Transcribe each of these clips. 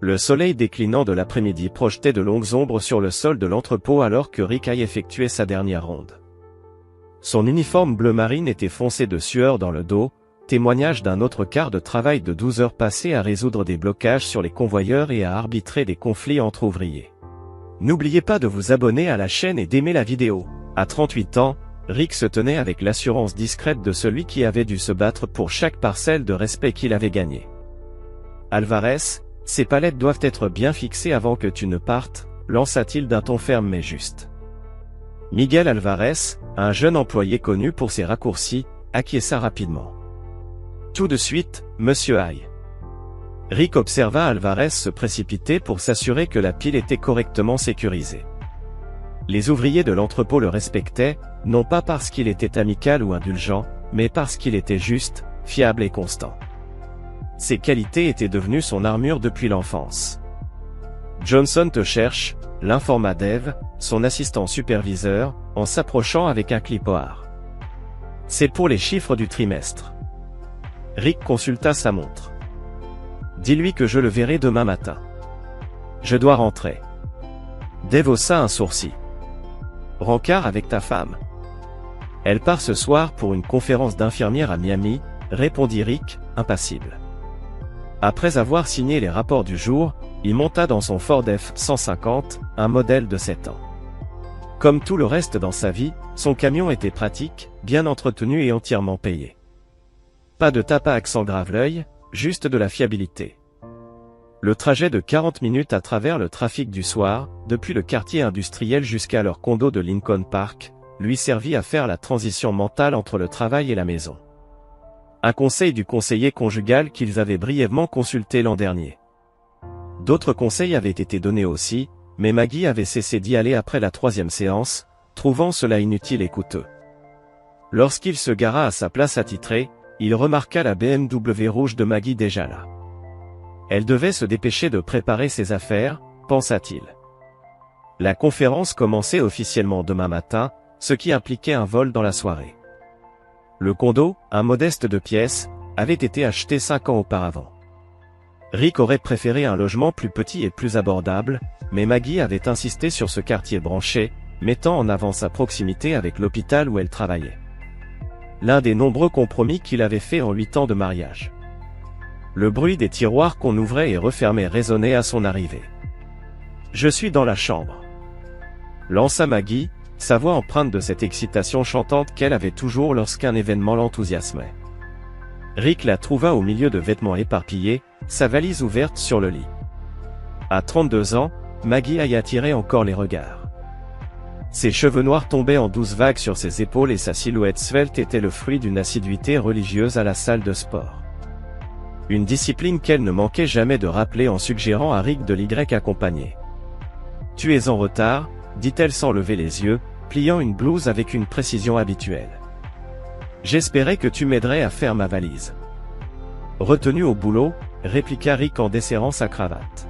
Le soleil déclinant de l'après-midi projetait de longues ombres sur le sol de l'entrepôt alors que Rick aille effectuer sa dernière ronde. Son uniforme bleu marine était foncé de sueur dans le dos, témoignage d'un autre quart de travail de 12 heures passées à résoudre des blocages sur les convoyeurs et à arbitrer des conflits entre ouvriers. N'oubliez pas de vous abonner à la chaîne et d'aimer la vidéo. À 38 ans, Rick se tenait avec l'assurance discrète de celui qui avait dû se battre pour chaque parcelle de respect qu'il avait gagnée. Alvarez, ces palettes doivent être bien fixées avant que tu ne partes, lança-t-il d'un ton ferme mais juste. Miguel Alvarez, un jeune employé connu pour ses raccourcis, acquiesça rapidement. Tout de suite, Monsieur Hay. Rick observa Alvarez se précipiter pour s'assurer que la pile était correctement sécurisée. Les ouvriers de l'entrepôt le respectaient, non pas parce qu'il était amical ou indulgent, mais parce qu'il était juste, fiable et constant. Ces qualités étaient devenues son armure depuis l'enfance. Johnson te cherche, l'informa Dave, son assistant superviseur, en s'approchant avec un clipboard. C'est pour les chiffres du trimestre. Rick consulta sa montre. Dis-lui que je le verrai demain matin. Je dois rentrer. Dave haussa un sourcil. Rencard avec ta femme. Elle part ce soir pour une conférence d'infirmières à Miami, répondit Rick, impassible. Après avoir signé les rapports du jour, il monta dans son Ford F-150, un modèle de 7 ans. Comme tout le reste dans sa vie, son camion était pratique, bien entretenu et entièrement payé. Pas de tape à accent grave-l'œil, juste de la fiabilité. Le trajet de 40 minutes à travers le trafic du soir, depuis le quartier industriel jusqu'à leur condo de Lincoln Park, lui servit à faire la transition mentale entre le travail et la maison. Un conseil du conseiller conjugal qu'ils avaient brièvement consulté l'an dernier. D'autres conseils avaient été donnés aussi, mais Maggie avait cessé d'y aller après la 3e séance, trouvant cela inutile et coûteux. Lorsqu'il se gara à sa place attitrée, il remarqua la BMW rouge de Maggie déjà là. Elle devait se dépêcher de préparer ses affaires, pensa-t-il. La conférence commençait officiellement demain matin, ce qui impliquait un vol dans la soirée. Le condo, un modeste 2 pièces, avait été acheté 5 ans auparavant. Rick aurait préféré un logement plus petit et plus abordable, mais Maggie avait insisté sur ce quartier branché, mettant en avant sa proximité avec l'hôpital où elle travaillait. L'un des nombreux compromis qu'il avait fait en 8 ans de mariage. Le bruit des tiroirs qu'on ouvrait et refermait résonnait à son arrivée. « Je suis dans la chambre. » lança Maggie, sa voix empreinte de cette excitation chantante qu'elle avait toujours lorsqu'un événement l'enthousiasmait. Rick la trouva au milieu de vêtements éparpillés, sa valise ouverte sur le lit. À 32 ans, Maggie y attirait encore les regards. Ses cheveux noirs tombaient en douces vagues sur ses épaules et sa silhouette svelte était le fruit d'une assiduité religieuse à la salle de sport. Une discipline qu'elle ne manquait jamais de rappeler en suggérant à Rick de l'y accompagner. « Tu es en retard », dit-elle sans lever les yeux, pliant une blouse avec une précision habituelle. « J'espérais que tu m'aiderais à faire ma valise. » Retenu au boulot, répliqua Rick en desserrant sa cravate.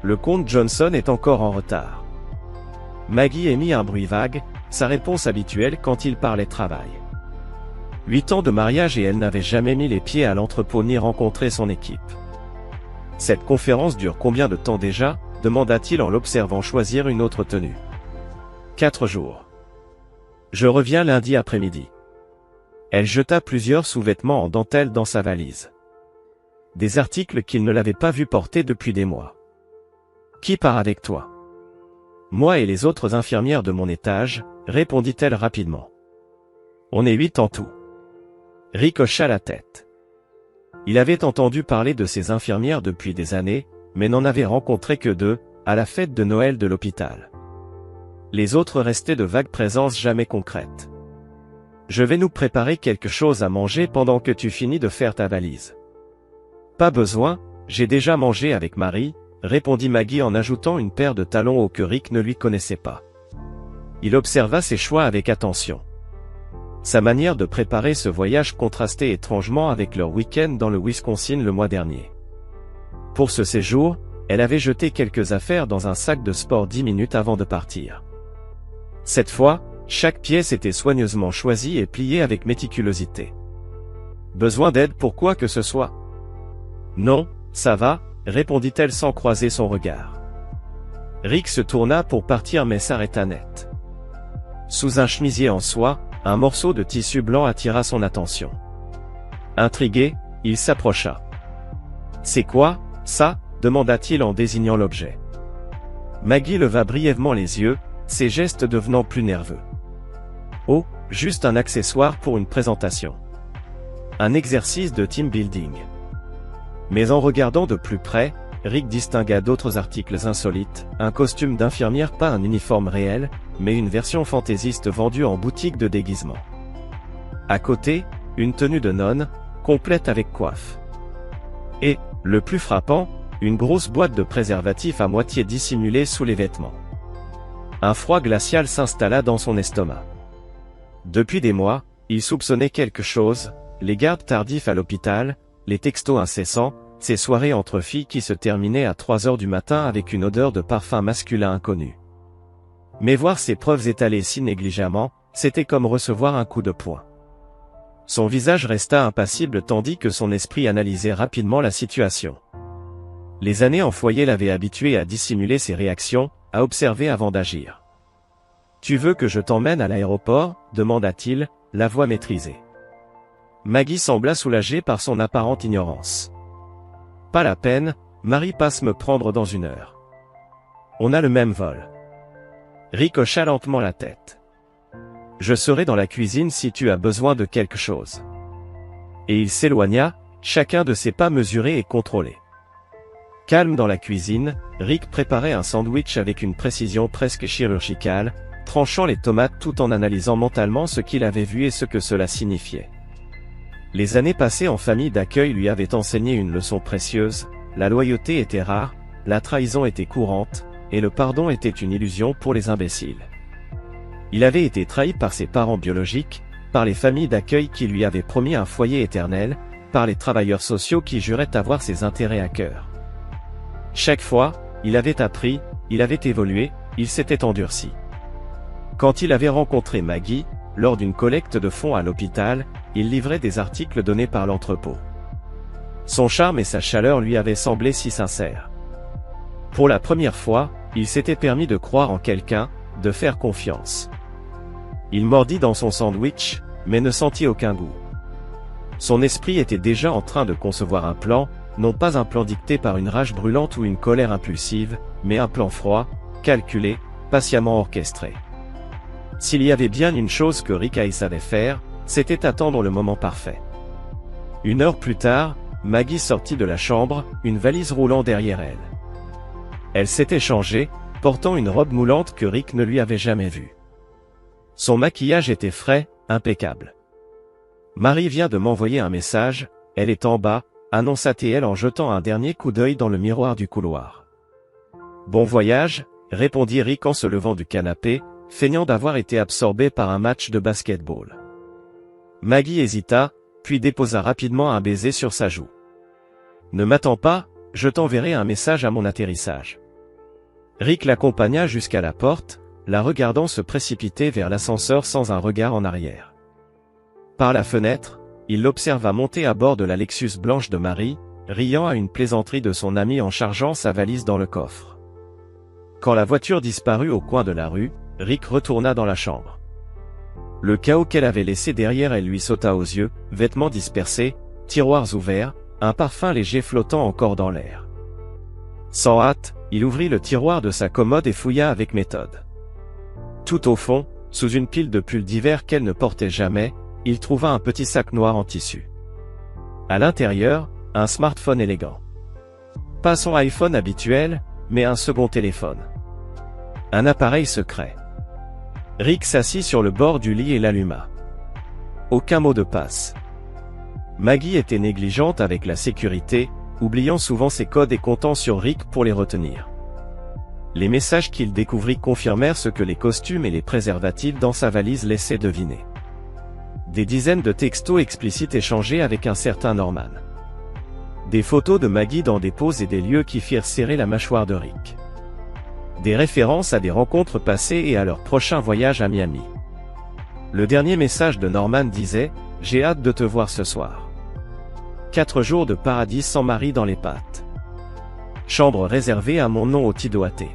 Le comte Johnson est encore en retard. Maggie émit un bruit vague, sa réponse habituelle quand il parlait travail. 8 ans de mariage et elle n'avait jamais mis les pieds à l'entrepôt ni rencontré son équipe. Cette conférence dure combien de temps déjà ? Demanda-t-il en l'observant choisir une autre tenue. 4 jours. Je reviens lundi après-midi. Elle jeta plusieurs sous-vêtements en dentelle dans sa valise. Des articles qu'il ne l'avait pas vu porter depuis des mois. Qui part avec toi ? Moi et les autres infirmières de mon étage, répondit-elle rapidement. On est 8 en tout. Rick hocha la tête. Il avait entendu parler de ces infirmières depuis des années, mais n'en avait rencontré que 2, à la fête de Noël de l'hôpital. Les autres restaient de vagues présences jamais concrètes. Je vais nous préparer quelque chose à manger pendant que tu finis de faire ta valise. Pas besoin, j'ai déjà mangé avec Marie, répondit Maggie en ajoutant une paire de talons au que Rick ne lui connaissait pas. Il observa ses choix avec attention. Sa manière de préparer ce voyage contrastait étrangement avec leur week-end dans le Wisconsin le mois dernier. Pour ce séjour, elle avait jeté quelques affaires dans un sac de sport 10 minutes avant de partir. Cette fois, chaque pièce était soigneusement choisie et pliée avec méticulosité. Besoin d'aide pour quoi que ce soit ? Non, ça va, répondit-elle sans croiser son regard. Rick se tourna pour partir mais s'arrêta net. Sous un chemisier en soie, un morceau de tissu blanc attira son attention. Intrigué, il s'approcha. « C'est quoi, ça ?» demanda-t-il en désignant l'objet. Maggie leva brièvement les yeux, ses gestes devenant plus nerveux. « Oh, juste un accessoire pour une présentation. Un exercice de team building. » Mais en regardant de plus près, Rick distingua d'autres articles insolites, un costume d'infirmière, pas un uniforme réel, mais une version fantaisiste vendue en boutique de déguisement. À côté, une tenue de nonne, complète avec coiffe. Et, le plus frappant, une grosse boîte de préservatifs à moitié dissimulée sous les vêtements. Un froid glacial s'installa dans son estomac. Depuis des mois, il soupçonnait quelque chose, les gardes tardifs à l'hôpital, les textos incessants, ces soirées entre filles qui se terminaient à 3 heures du matin avec une odeur de parfum masculin inconnu. Mais voir ces preuves étalées si négligemment, c'était comme recevoir un coup de poing. Son visage resta impassible tandis que son esprit analysait rapidement la situation. Les années en foyer l'avaient habitué à dissimuler ses réactions, à observer avant d'agir. « Tu veux que je t'emmène à l'aéroport ?» demanda-t-il, la voix maîtrisée. Maggie sembla soulagée par son apparente ignorance. « Pas la peine, Marie passe me prendre dans 1 heure. On a le même vol. » Rick hocha lentement la tête. « Je serai dans la cuisine si tu as besoin de quelque chose. » Et il s'éloigna, chacun de ses pas mesurés et contrôlés. Calme dans la cuisine, Rick préparait un sandwich avec une précision presque chirurgicale, tranchant les tomates tout en analysant mentalement ce qu'il avait vu et ce que cela signifiait. Les années passées en famille d'accueil lui avaient enseigné une leçon précieuse, la loyauté était rare, la trahison était courante, et le pardon était une illusion pour les imbéciles. Il avait été trahi par ses parents biologiques, par les familles d'accueil qui lui avaient promis un foyer éternel, par les travailleurs sociaux qui juraient avoir ses intérêts à cœur. Chaque fois, il avait appris, il avait évolué, il s'était endurci. Quand il avait rencontré Maggie, lors d'une collecte de fonds à l'hôpital, il livrait des articles donnés par l'entrepôt. Son charme et sa chaleur lui avaient semblé si sincères. Pour la première fois, il s'était permis de croire en quelqu'un, de faire confiance. Il mordit dans son sandwich, mais ne sentit aucun goût. Son esprit était déjà en train de concevoir un plan, non pas un plan dicté par une rage brûlante ou une colère impulsive, mais un plan froid, calculé, patiemment orchestré. S'il y avait bien une chose que Rick savait faire, c'était attendre le moment parfait. 1 heure plus tard, Maggie sortit de la chambre, une valise roulant derrière elle. Elle s'était changée, portant une robe moulante que Rick ne lui avait jamais vue. Son maquillage était frais, impeccable. « Marie vient de m'envoyer un message, elle est en bas », annonça-t-elle en jetant un dernier coup d'œil dans le miroir du couloir. « Bon voyage », répondit Rick en se levant du canapé, feignant d'avoir été absorbé par un match de basket-ball. Maggie hésita, puis déposa rapidement un baiser sur sa joue. « Ne m'attends pas, je t'enverrai un message à mon atterrissage. » Rick l'accompagna jusqu'à la porte, la regardant se précipiter vers l'ascenseur sans un regard en arrière. Par la fenêtre, il l'observa monter à bord de la Lexus blanche de Marie, riant à une plaisanterie de son ami en chargeant sa valise dans le coffre. Quand la voiture disparut au coin de la rue, Rick retourna dans la chambre. Le chaos qu'elle avait laissé derrière elle lui sauta aux yeux, vêtements dispersés, tiroirs ouverts, un parfum léger flottant encore dans l'air. Sans hâte, il ouvrit le tiroir de sa commode et fouilla avec méthode. Tout au fond, sous une pile de pulls d'hiver qu'elle ne portait jamais, il trouva un petit sac noir en tissu. À l'intérieur, un smartphone élégant. Pas son iPhone habituel, mais un second téléphone. Un appareil secret. Rick s'assit sur le bord du lit et l'alluma. Aucun mot de passe. Maggie était négligente avec la sécurité, oubliant souvent ses codes et comptant sur Rick pour les retenir. Les messages qu'il découvrit confirmèrent ce que les costumes et les préservatifs dans sa valise laissaient deviner. Des dizaines de textos explicites échangés avec un certain Norman. Des photos de Maggie dans des poses et des lieux qui firent serrer la mâchoire de Rick. Des références à des rencontres passées et à leur prochain voyage à Miami. Le dernier message de Norman disait « J'ai hâte de te voir ce soir. 4 jours de paradis sans Marie dans les pattes. » Chambre réservée à mon nom au Tidoaté.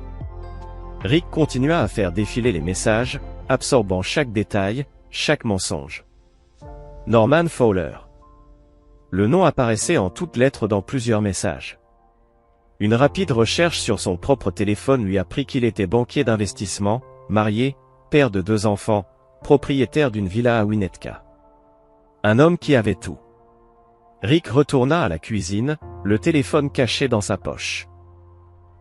Rick continua à faire défiler les messages, absorbant chaque détail, chaque mensonge. Norman Fowler. Le nom apparaissait en toutes lettres dans plusieurs messages. Une rapide recherche sur son propre téléphone lui apprit qu'il était banquier d'investissement, marié, père de 2 enfants, propriétaire d'une villa à Winnetka. Un homme qui avait tout. Rick retourna à la cuisine, le téléphone caché dans sa poche.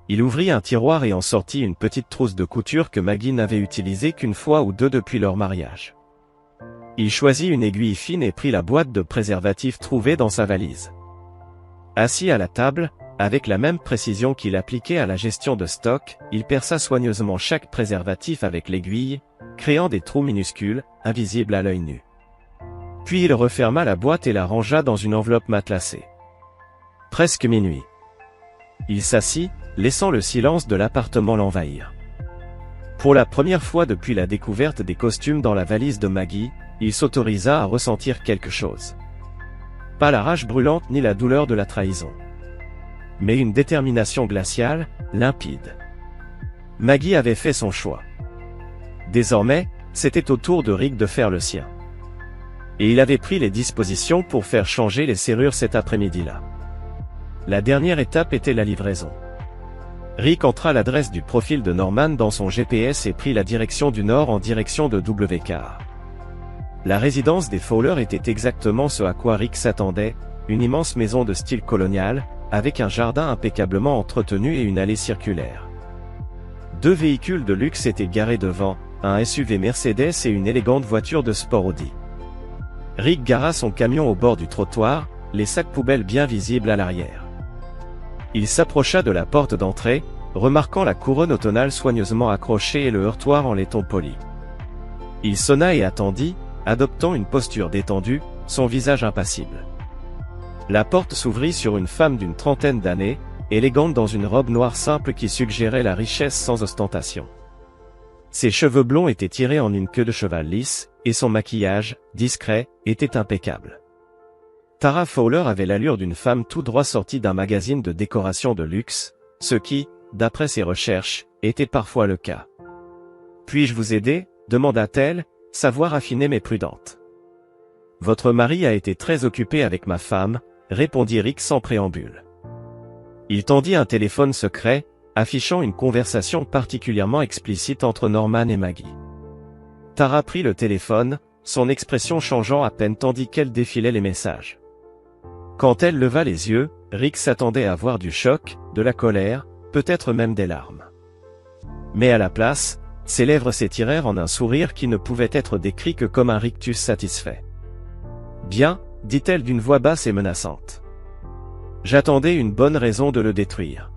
Il ouvrit un tiroir et en sortit une petite trousse de couture que Maggie n'avait utilisée qu'une fois ou deux depuis leur mariage. Il choisit une aiguille fine et prit la boîte de préservatifs trouvée dans sa valise. Assis à la table, avec la même précision qu'il appliquait à la gestion de stock, il perça soigneusement chaque préservatif avec l'aiguille, créant des trous minuscules, invisibles à l'œil nu. Puis il referma la boîte et la rangea dans une enveloppe matelassée. Presque minuit. Il s'assit, laissant le silence de l'appartement l'envahir. Pour la première fois depuis la découverte des costumes dans la valise de Maggie, il s'autorisa à ressentir quelque chose. Pas la rage brûlante ni la douleur de la trahison. Mais une détermination glaciale, limpide. Maggie avait fait son choix. Désormais, c'était au tour de Rick de faire le sien. Et il avait pris les dispositions pour faire changer les serrures cet après-midi-là. La dernière étape était la livraison. Rick entra l'adresse du profil de Norman dans son GPS et prit la direction du nord en direction de WK. La résidence des Fowler était exactement ce à quoi Rick s'attendait, une immense maison de style colonial, avec un jardin impeccablement entretenu et une allée circulaire. 2 véhicules de luxe étaient garés devant, un SUV Mercedes et une élégante voiture de sport Audi. Rick gara son camion au bord du trottoir, les sacs poubelles bien visibles à l'arrière. Il s'approcha de la porte d'entrée, remarquant la couronne automnale soigneusement accrochée et le heurtoir en laiton poli. Il sonna et attendit, adoptant une posture détendue, son visage impassible. La porte s'ouvrit sur une femme d'une trentaine d'années, élégante dans une robe noire simple qui suggérait la richesse sans ostentation. Ses cheveux blonds étaient tirés en une queue de cheval lisse, et son maquillage, discret, était impeccable. Tara Fowler avait l'allure d'une femme tout droit sortie d'un magazine de décoration de luxe, ce qui, d'après ses recherches, était parfois le cas. « Puis-je vous aider ?» demanda-t-elle, sa voix raffinée mais prudente. « Votre mari a été très occupé avec ma femme, » répondit Rick sans préambule. Il tendit un téléphone secret, affichant une conversation particulièrement explicite entre Norman et Maggie. Tara prit le téléphone, son expression changeant à peine tandis qu'elle défilait les messages. Quand elle leva les yeux, Rick s'attendait à voir du choc, de la colère, peut-être même des larmes. Mais à la place, ses lèvres s'étirèrent en un sourire qui ne pouvait être décrit que comme un rictus satisfait. « Bien, » dit-elle d'une voix basse et menaçante. « J'attendais une bonne raison de le détruire. »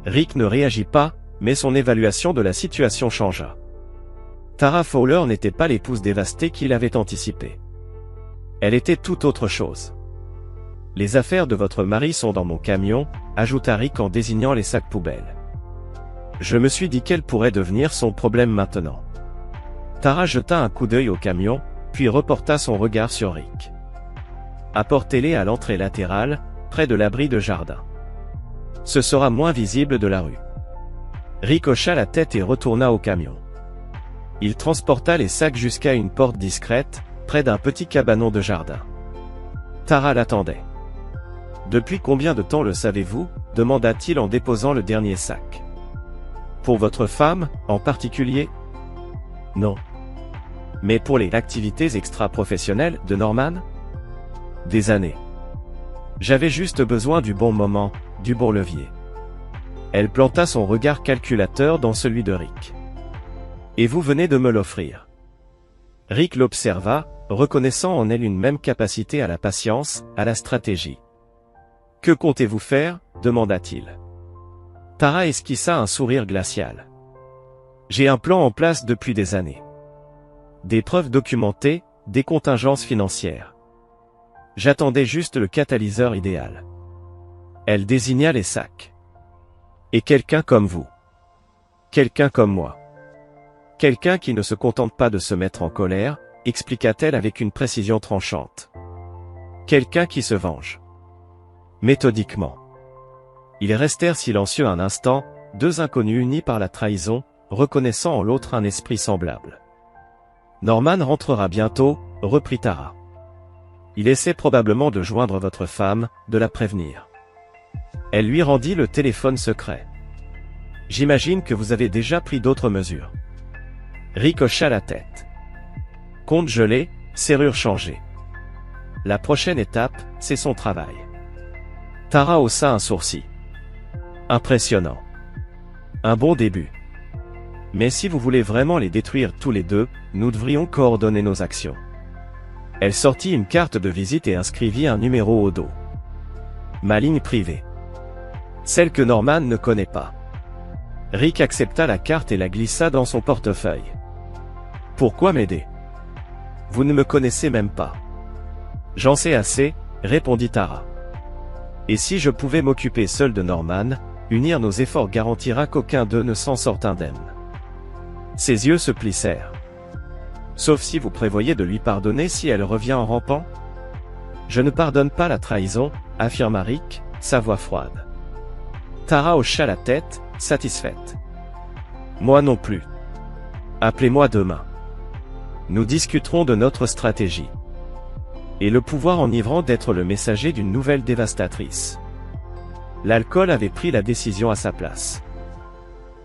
Rick ne réagit pas, mais son évaluation de la situation changea. Tara Fowler n'était pas l'épouse dévastée qu'il avait anticipée. Elle était tout autre chose. « Les affaires de votre mari sont dans mon camion, » ajouta Rick en désignant les sacs poubelles. Je me suis dit quel pourrait devenir son problème maintenant. Tara jeta un coup d'œil au camion, puis reporta son regard sur Rick. Apportez-les à l'entrée latérale, près de l'abri de jardin. Ce sera moins visible de la rue. Rick hocha la tête et retourna au camion. Il transporta les sacs jusqu'à une porte discrète, près d'un petit cabanon de jardin. Tara l'attendait. « Depuis combien de temps le savez-vous » demanda-t-il en déposant le dernier sac. « Pour votre femme, en particulier ?»« Non. »« Mais pour les activités extra-professionnelles de Norman ?»« Des années. »« J'avais juste besoin du bon moment, du bon levier. » Elle planta son regard calculateur dans celui de Rick. « Et vous venez de me l'offrir. » Rick l'observa, reconnaissant en elle une même capacité à la patience, à la stratégie. « Que comptez-vous faire ?» demanda-t-il. Tara esquissa un sourire glacial. « J'ai un plan en place depuis des années. Des preuves documentées, des contingences financières. J'attendais juste le catalyseur idéal. » Elle désigna les sacs. « Et quelqu'un comme vous. Quelqu'un comme moi. Quelqu'un qui ne se contente pas de se mettre en colère, » expliqua-t-elle avec une précision tranchante. « Quelqu'un qui se venge. Méthodiquement. Ils restèrent silencieux un instant, deux inconnus unis par la trahison, reconnaissant en l'autre un esprit semblable. Norman rentrera bientôt, reprit Tara. Il essaie probablement de joindre votre femme, de la prévenir. Elle lui rendit le téléphone secret. J'imagine que vous avez déjà pris d'autres mesures. Rick hocha la tête. Compte gelé, serrure changée. La prochaine étape, c'est son travail. Tara haussa un sourcil. Impressionnant. Un bon début. Mais si vous voulez vraiment les détruire tous les deux, nous devrions coordonner nos actions. Elle sortit une carte de visite et inscrivit un numéro au dos. Ma ligne privée. Celle que Norman ne connaît pas. Rick accepta la carte et la glissa dans son portefeuille. Pourquoi m'aider? Vous ne me connaissez même pas. J'en sais assez, répondit Tara. Et si je pouvais m'occuper seul de Norman, unir nos efforts garantira qu'aucun d'eux ne s'en sorte indemne. Ses yeux se plissèrent. Sauf si vous prévoyez de lui pardonner si elle revient en rampant? Je ne pardonne pas la trahison, affirma Rick, sa voix froide. Tara hocha la tête, satisfaite. Moi non plus. Appelez-moi demain. Nous discuterons de notre stratégie. Et le pouvoir enivrant d'être le messager d'une nouvelle dévastatrice. L'alcool avait pris la décision à sa place.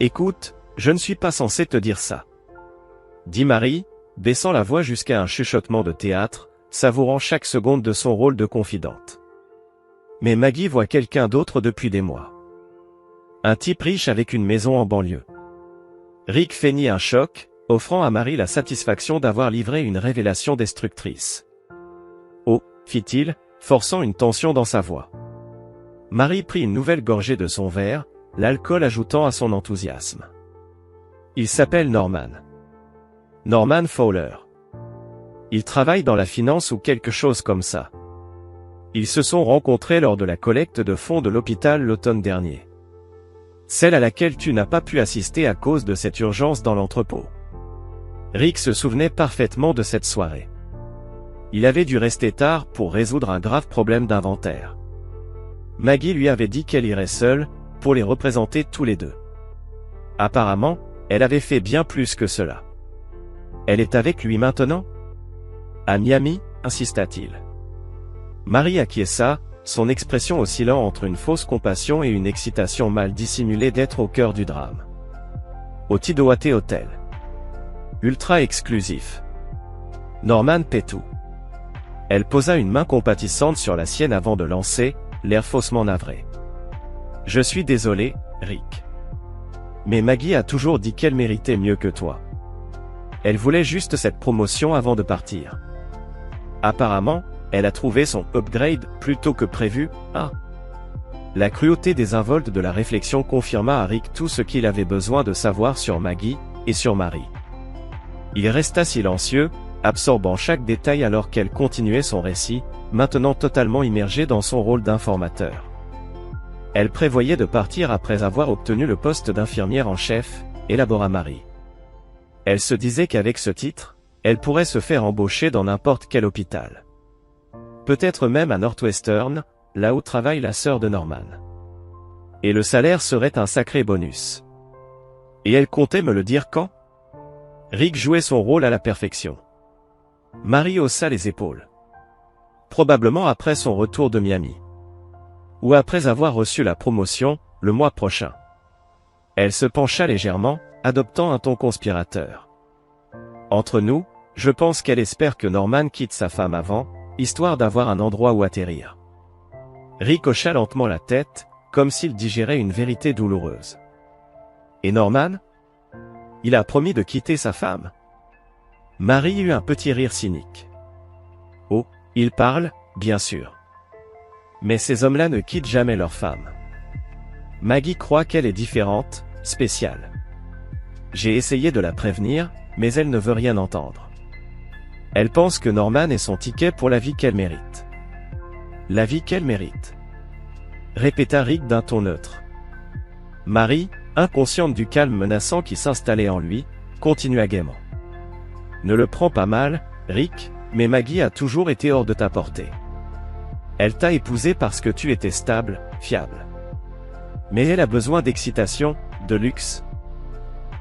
Écoute, je ne suis pas censé te dire ça. Dit Marie, baissant la voix jusqu'à un chuchotement de théâtre, savourant chaque seconde de son rôle de confidente. Mais Maggie voit quelqu'un d'autre depuis des mois. Un type riche avec une maison en banlieue. Rick feignit un choc, offrant à Marie la satisfaction d'avoir livré une révélation destructrice. Oh, fit-il, forçant une tension dans sa voix. Marie prit une nouvelle gorgée de son verre, l'alcool ajoutant à son enthousiasme. Il s'appelle Norman. Norman Fowler. Il travaille dans la finance ou quelque chose comme ça. Ils se sont rencontrés lors de la collecte de fonds de l'hôpital l'automne dernier. Celle à laquelle tu n'as pas pu assister à cause de cette urgence dans l'entrepôt. Rick se souvenait parfaitement de cette soirée. Il avait dû rester tard pour résoudre un grave problème d'inventaire. Maggie lui avait dit qu'elle irait seule, pour les représenter tous les deux. Apparemment, elle avait fait bien plus que cela. Elle est avec lui maintenant? À Miami, insista-t-il. Marie acquiesça, son expression oscillant entre une fausse compassion et une excitation mal dissimulée d'être au cœur du drame. Au Tidawate Hotel. Ultra exclusif. Norman paie tout. Elle posa une main compatissante sur la sienne avant de lancer, l'air faussement navré. Je suis désolé, Rick. Mais Maggie a toujours dit qu'elle méritait mieux que toi. Elle voulait juste cette promotion avant de partir. Apparemment, elle a trouvé son upgrade plus tôt que prévu, ah. La cruauté désinvolte de la réflexion confirma à Rick tout ce qu'il avait besoin de savoir sur Maggie, et sur Marie. Il resta silencieux, absorbant chaque détail alors qu'elle continuait son récit, maintenant totalement immergée dans son rôle d'informateur. Elle prévoyait de partir après avoir obtenu le poste d'infirmière en chef, élabora Marie. Elle se disait qu'avec ce titre, elle pourrait se faire embaucher dans n'importe quel hôpital. Peut-être même à Northwestern, là où travaille la sœur de Norman. Et le salaire serait un sacré bonus. Et elle comptait me le dire quand? Rick jouait son rôle à la perfection. Marie haussa les épaules. Probablement après son retour de Miami. Ou après avoir reçu la promotion, le mois prochain. Elle se pencha légèrement, adoptant un ton conspirateur. Entre nous, je pense qu'elle espère que Norman quitte sa femme avant, histoire d'avoir un endroit où atterrir. Rick hocha lentement la tête, comme s'il digérait une vérité douloureuse. Et Norman? Il a promis de quitter sa femme. Marie eut un petit rire cynique. Oh, il parle, bien sûr. Mais ces hommes-là ne quittent jamais leur femme. Maggie croit qu'elle est différente, spéciale. J'ai essayé de la prévenir, mais elle ne veut rien entendre. Elle pense que Norman est son ticket pour la vie qu'elle mérite. La vie qu'elle mérite. Répéta Rick d'un ton neutre. Marie, inconsciente du calme menaçant qui s'installait en lui, continua gaiement. Ne le prends pas mal, Rick, mais Maggie a toujours été hors de ta portée. Elle t'a épousé parce que tu étais stable, fiable. Mais elle a besoin d'excitation, de luxe.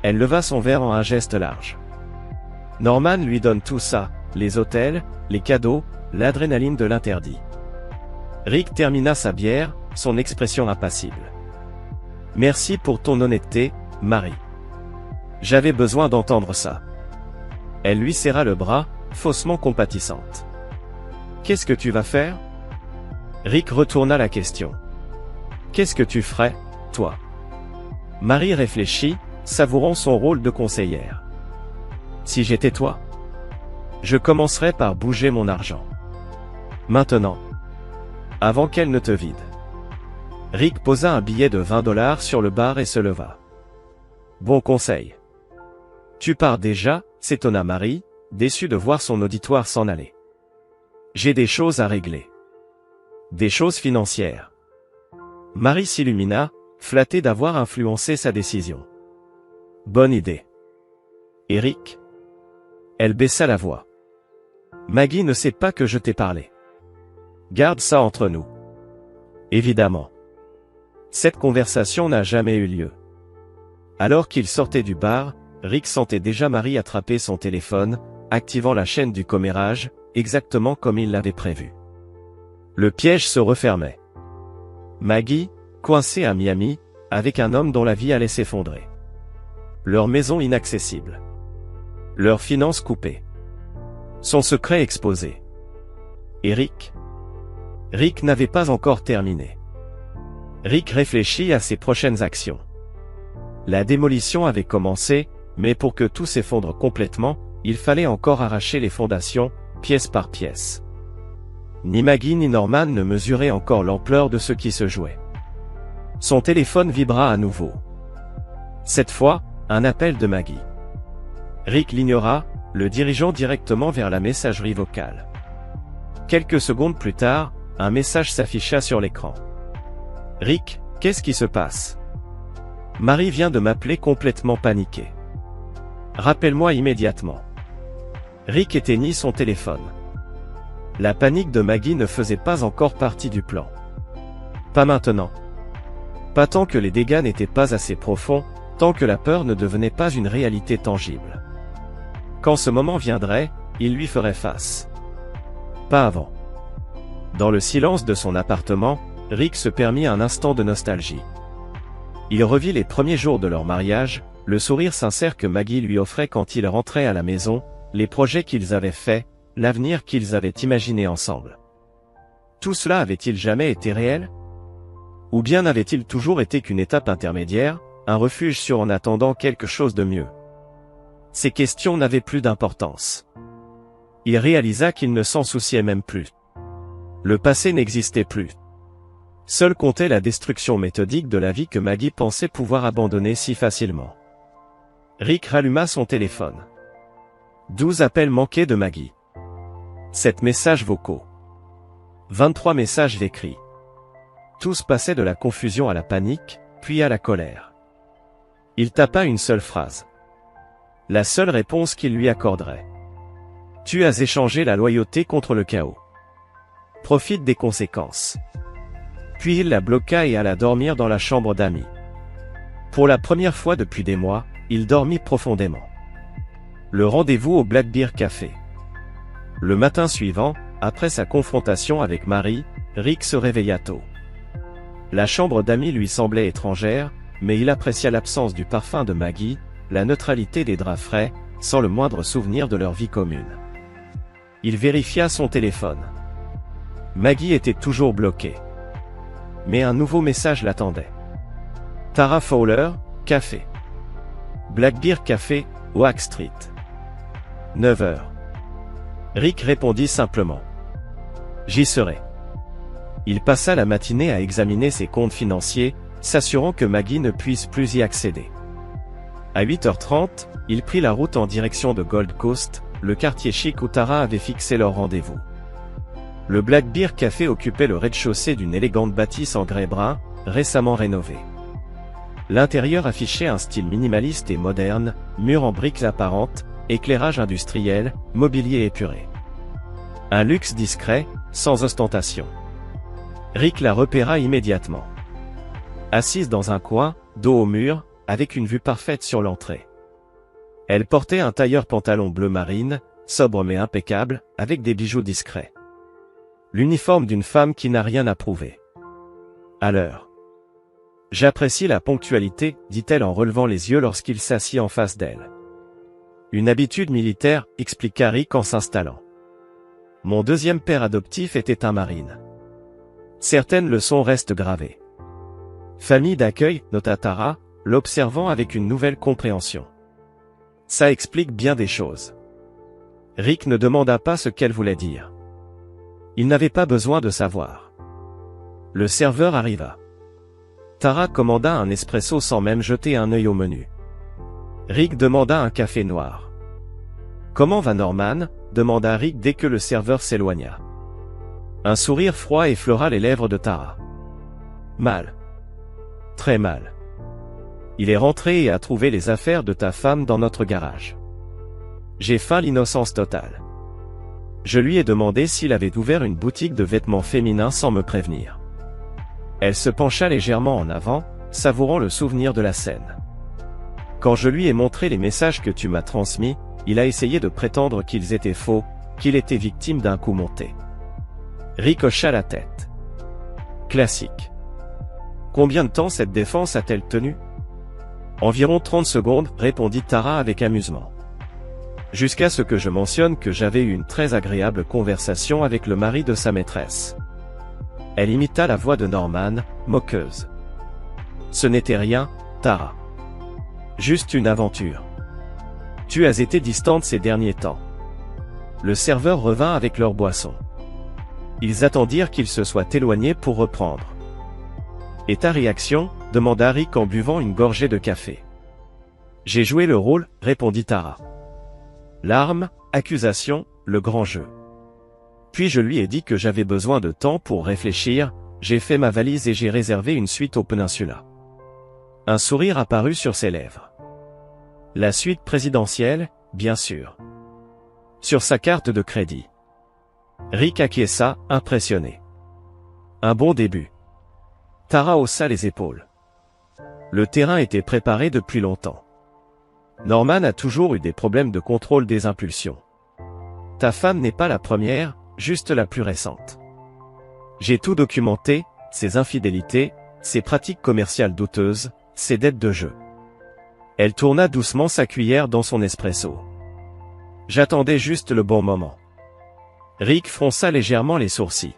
Elle leva son verre en un geste large. Norman lui donne tout ça, les hôtels, les cadeaux, l'adrénaline de l'interdit. Rick termina sa bière, son expression impassible. Merci pour ton honnêteté, Marie. J'avais besoin d'entendre ça. Elle lui serra le bras, faussement compatissante. Qu'est-ce que tu vas faire? Rick retourna la question. Qu'est-ce que tu ferais, toi? Marie réfléchit, savourant son rôle de conseillère. Si j'étais toi, je commencerais par bouger mon argent. Maintenant. Avant qu'elle ne te vide. Rick posa un billet de $20 sur le bar et se leva. Bon conseil. Tu pars déjà, s'étonna Marie, déçue de voir son auditoire s'en aller. J'ai des choses à régler. Des choses financières. Marie s'illumina, flattée d'avoir influencé sa décision. Bonne idée. Eric? Elle baissa la voix. Maggie ne sait pas que je t'ai parlé. Garde ça entre nous. Évidemment. Cette conversation n'a jamais eu lieu. Alors qu'il sortait du bar, Rick sentait déjà Marie attraper son téléphone, activant la chaîne du commérage, exactement comme il l'avait prévu. Le piège se refermait. Maggie, coincée à Miami, avec un homme dont la vie allait s'effondrer. Leur maison inaccessible. Leurs finances coupées. Son secret exposé. Et Rick? Rick n'avait pas encore terminé. Rick réfléchit à ses prochaines actions. La démolition avait commencé, mais pour que tout s'effondre complètement, il fallait encore arracher les fondations, pièce par pièce. Ni Maggie ni Norman ne mesuraient encore l'ampleur de ce qui se jouait. Son téléphone vibra à nouveau. Cette fois, un appel de Maggie. Rick l'ignora, le dirigeant directement vers la messagerie vocale. Quelques secondes plus tard, un message s'afficha sur l'écran. Rick, qu'est-ce qui se passe? Marie vient de m'appeler complètement paniquée. Rappelle-moi immédiatement. Rick éteignit son téléphone. La panique de Maggie ne faisait pas encore partie du plan. Pas maintenant. Pas tant que les dégâts n'étaient pas assez profonds, tant que la peur ne devenait pas une réalité tangible. Quand ce moment viendrait, il lui ferait face. Pas avant. Dans le silence de son appartement, Rick se permit un instant de nostalgie. Il revit les premiers jours de leur mariage, le sourire sincère que Maggie lui offrait quand il rentrait à la maison, les projets qu'ils avaient faits, l'avenir qu'ils avaient imaginé ensemble. Tout cela avait-il jamais été réel? Ou bien avait-il toujours été qu'une étape intermédiaire, un refuge sûr en attendant quelque chose de mieux? Ces questions n'avaient plus d'importance. Il réalisa qu'il ne s'en souciait même plus. Le passé n'existait plus. Seule comptait la destruction méthodique de la vie que Maggie pensait pouvoir abandonner si facilement. Rick ralluma son téléphone. 12 appels manqués de Maggie. 7 messages vocaux. 23 messages écrits. Tous passaient de la confusion à la panique, puis à la colère. Il tapa une seule phrase. La seule réponse qu'il lui accorderait. Tu as échangé la loyauté contre le chaos. Profite des conséquences. Puis il la bloqua et alla dormir dans la chambre d'amis. Pour la première fois depuis des mois, il dormit profondément. Le rendez-vous au Black Bear Café. Le matin suivant, après sa confrontation avec Marie, Rick se réveilla tôt. La chambre d'amis lui semblait étrangère, mais il apprécia l'absence du parfum de Maggie, la neutralité des draps frais, sans le moindre souvenir de leur vie commune. Il vérifia son téléphone. Maggie était toujours bloquée. Mais un nouveau message l'attendait. Tara Fowler, café. Black Bear Café, Oak Street. 9h. Rick répondit simplement. J'y serai. Il passa la matinée à examiner ses comptes financiers, s'assurant que Maggie ne puisse plus y accéder. À 8h30, il prit la route en direction de Gold Coast, le quartier chic où Tara avait fixé leur rendez-vous. Le Black Bear Café occupait le rez-de-chaussée d'une élégante bâtisse en grès brun, récemment rénovée. L'intérieur affichait un style minimaliste et moderne, murs en briques apparentes, éclairage industriel, mobilier épuré. Un luxe discret, sans ostentation. Rick la repéra immédiatement. assise dans un coin, dos au mur, avec une vue parfaite sur l'entrée. Elle portait un tailleur pantalon bleu marine, sobre mais impeccable, avec des bijoux discrets. L'uniforme d'une femme qui n'a rien à prouver. À l'heure. J'apprécie la ponctualité, dit-elle en relevant les yeux lorsqu'il s'assit en face d'elle. Une habitude militaire, expliqua Rick en s'installant. Mon deuxième père adoptif était un marine. Certaines leçons restent gravées. Famille d'accueil, nota Tara, l'observant avec une nouvelle compréhension. Ça explique bien des choses. Rick ne demanda pas ce qu'elle voulait dire. Il n'avait pas besoin de savoir. Le serveur arriva. Tara commanda un espresso sans même jeter un œil au menu. Rick demanda un café noir. « Comment va Norman ?» demanda Rick dès que le serveur s'éloigna. Un sourire froid effleura les lèvres de Tara. « Mal. Très mal. Il est rentré et a trouvé les affaires de ta femme dans notre garage. » J'ai feint l'innocence totale. Je lui ai demandé s'il avait ouvert une boutique de vêtements féminins sans me prévenir. Elle se pencha légèrement en avant, savourant le souvenir de la scène. Quand je lui ai montré les messages que tu m'as transmis, il a essayé de prétendre qu'ils étaient faux, qu'il était victime d'un coup monté. Rick hocha la tête. Classique. Combien de temps cette défense a-t-elle tenu? Environ 30 secondes, répondit Tara avec amusement. Jusqu'à ce que je mentionne que j'avais eu une très agréable conversation avec le mari de sa maîtresse. Elle imita la voix de Norman, moqueuse. Ce n'était rien, Tara. Juste une aventure. Tu as été distante ces derniers temps. Le serveur revint avec leur boisson. Ils attendirent qu'il se soit éloigné pour reprendre. Et ta réaction? Demanda Rick en buvant une gorgée de café. J'ai joué le rôle, répondit Tara. L'arme, accusation, le grand jeu. Puis je lui ai dit que j'avais besoin de temps pour réfléchir, j'ai fait ma valise et j'ai réservé une suite au Peninsula. Un sourire apparut sur ses lèvres. La suite présidentielle, bien sûr. Sur sa carte de crédit. Rick acquiesça, impressionné. Un bon début. Tara haussa les épaules. Le terrain était préparé depuis longtemps. Norman a toujours eu des problèmes de contrôle des impulsions. Ta femme n'est pas la première, juste la plus récente. J'ai tout documenté, ses infidélités, ses pratiques commerciales douteuses, ses dettes de jeu. Elle tourna doucement sa cuillère dans son espresso. J'attendais juste le bon moment. Rick fronça légèrement les sourcils.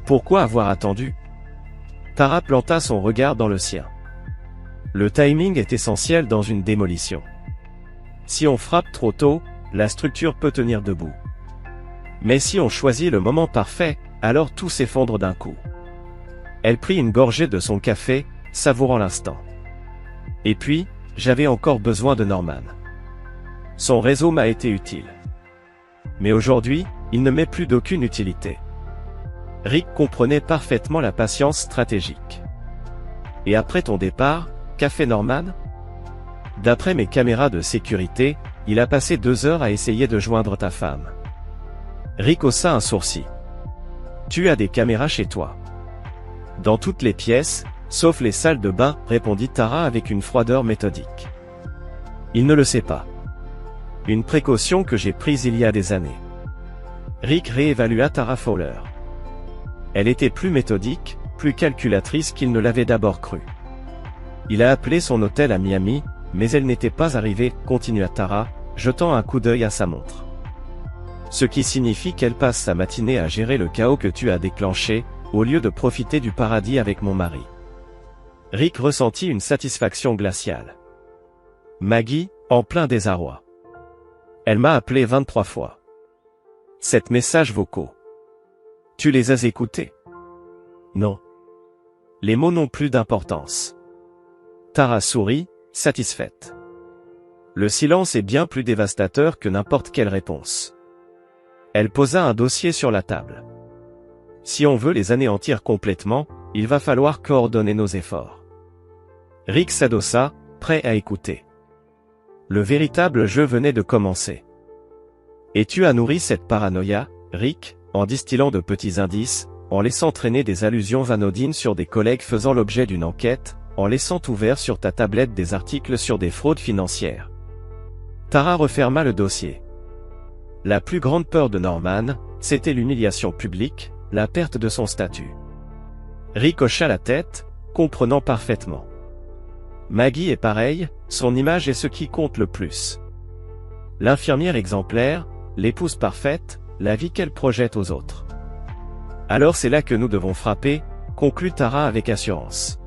Pourquoi avoir attendu? Tara planta son regard dans le sien. Le timing est essentiel dans une démolition. Si on frappe trop tôt, la structure peut tenir debout. Mais si on choisit le moment parfait, alors tout s'effondre d'un coup. Elle prit une gorgée de son café, savourant l'instant. Et puis, j'avais encore besoin de Norman. Son réseau m'a été utile. Mais aujourd'hui, il ne m'est plus d'aucune utilité. Rick comprenait parfaitement la patience stratégique. Et après ton départ, qu'a fait Norman? D'après mes caméras de sécurité, il a passé 2 heures à essayer de joindre ta femme. Rick haussa un sourcil. Tu as des caméras chez toi? Dans toutes les pièces, sauf les salles de bain, répondit Tara avec une froideur méthodique. Il ne le sait pas. Une précaution que j'ai prise il y a des années. Rick réévalua Tara Fowler. Elle était plus méthodique, plus calculatrice qu'il ne l'avait d'abord cru. Il a appelé son hôtel à Miami, mais elle n'était pas arrivée, continua Tara, jetant un coup d'œil à sa montre. Ce qui signifie qu'elle passe sa matinée à gérer le chaos que tu as déclenché, au lieu de profiter du paradis avec mon mari. Rick ressentit une satisfaction glaciale. Maggie, en plein désarroi. Elle m'a appelé 23 fois. 7 messages vocaux. Tu les as écoutés? Non. Les mots n'ont plus d'importance. Tara sourit, satisfaite. Le silence est bien plus dévastateur que n'importe quelle réponse. Elle posa un dossier sur la table. Si on veut les anéantir complètement, il va falloir coordonner nos efforts. Rick s'adossa, prêt à écouter. Le véritable jeu venait de commencer. Et tu as nourri cette paranoïa, Rick, en distillant de petits indices, en laissant traîner des allusions anodines sur des collègues faisant l'objet d'une enquête, en laissant ouvert sur ta tablette des articles sur des fraudes financières. Tara referma le dossier. La plus grande peur de Norman, c'était l'humiliation publique, la perte de son statut. Rick hocha la tête, comprenant parfaitement. Maggie est pareille, son image est ce qui compte le plus. L'infirmière exemplaire, l'épouse parfaite, la vie qu'elle projette aux autres. Alors c'est là que nous devons frapper, conclut Tara avec assurance.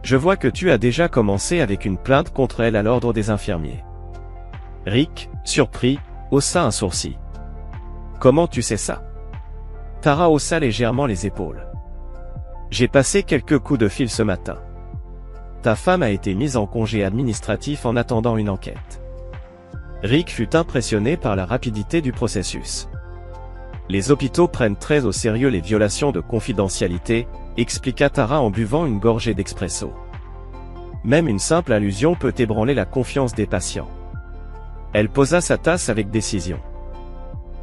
Je vois que tu as déjà commencé avec une plainte contre elle à l'ordre des infirmiers. Rick, surpris, haussa un sourcil. Comment tu sais ça? Tara haussa légèrement les épaules. J'ai passé quelques coups de fil ce matin. Ta femme a été mise en congé administratif en attendant une enquête. Rick fut impressionné par la rapidité du processus. Les hôpitaux prennent très au sérieux les violations de confidentialité, expliqua Tara en buvant une gorgée d'expresso. Même une simple allusion peut ébranler la confiance des patients. Elle posa sa tasse avec décision.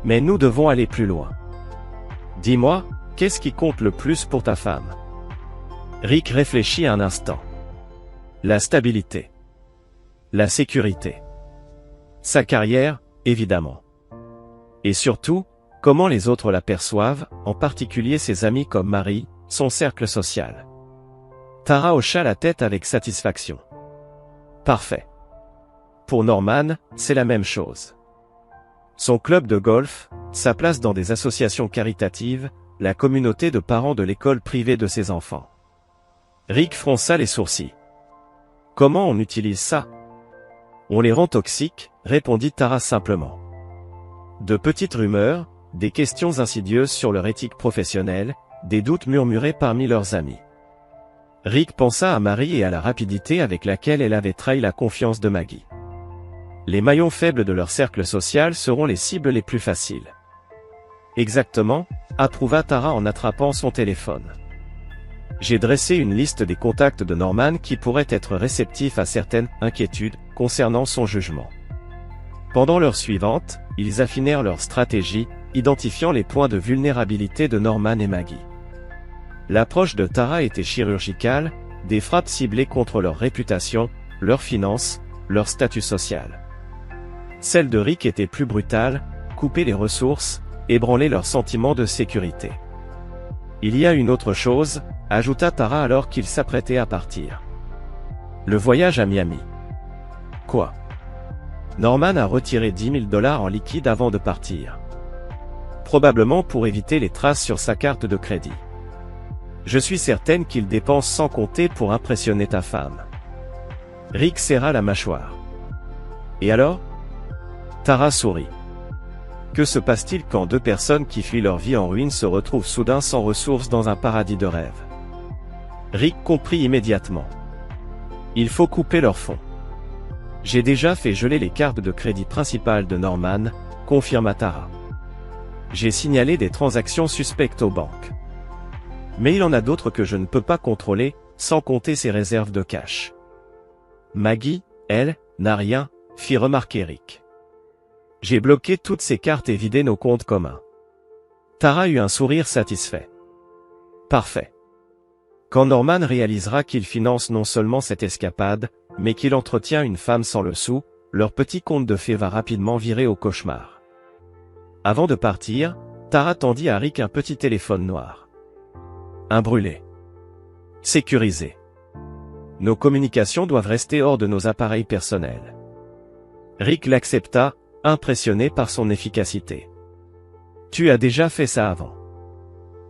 Mais nous devons aller plus loin. Dis-moi, qu'est-ce qui compte le plus pour ta femme? Rick réfléchit un instant. La stabilité. La sécurité. Sa carrière, évidemment. Et surtout, comment les autres la perçoivent, en particulier ses amis comme Marie, son cercle social. Tara hocha la tête avec satisfaction. Parfait. Pour Norman, c'est la même chose. Son club de golf, sa place dans des associations caritatives, la communauté de parents de l'école privée de ses enfants. Rick fronça les sourcils. Comment on utilise ça? On les rend toxiques, répondit Tara simplement. De petites rumeurs, des questions insidieuses sur leur éthique professionnelle, des doutes murmurés parmi leurs amis. Rick pensa à Marie et à la rapidité avec laquelle elle avait trahi la confiance de Maggie. Les maillons faibles de leur cercle social seront les cibles les plus faciles. Exactement, approuva Tara en attrapant son téléphone. J'ai dressé une liste des contacts de Norman qui pourraient être réceptifs à certaines inquiétudes concernant son jugement. Pendant l'heure suivante, ils affinèrent leur stratégie, identifiant les points de vulnérabilité de Norman et Maggie. L'approche de Tara était chirurgicale, des frappes ciblées contre leur réputation, leurs finances, leur statut social. Celle de Rick était plus brutale, couper les ressources, ébranler leur sentiment de sécurité. Il y a une autre chose, ajouta Tara alors qu'il s'apprêtait à partir. Le voyage à Miami. Quoi? Norman a retiré $10 000 en liquide avant de partir. Probablement pour éviter les traces sur sa carte de crédit. Je suis certaine qu'il dépense sans compter pour impressionner ta femme. Rick serra la mâchoire. Et alors? Tara sourit. Que se passe-t-il quand deux personnes qui fuient leur vie en ruine se retrouvent soudain sans ressources dans un paradis de rêve? Rick comprit immédiatement. Il faut couper leurs fonds. J'ai déjà fait geler les cartes de crédit principales de Norman, confirma Tara. J'ai signalé des transactions suspectes aux banques. Mais il en a d'autres que je ne peux pas contrôler, sans compter ses réserves de cash. Maggie, elle, n'a rien, fit remarquer Rick. J'ai bloqué toutes ces cartes et vidé nos comptes communs. Tara eut un sourire satisfait. Parfait. Quand Norman réalisera qu'il finance non seulement cette escapade, mais qu'il entretient une femme sans le sou, leur petit conte de fées va rapidement virer au cauchemar. Avant de partir, Tara tendit à Rick un petit téléphone noir. Un brûlé. Sécurisé. Nos communications doivent rester hors de nos appareils personnels. Rick l'accepta, impressionné par son efficacité. Tu as déjà fait ça avant.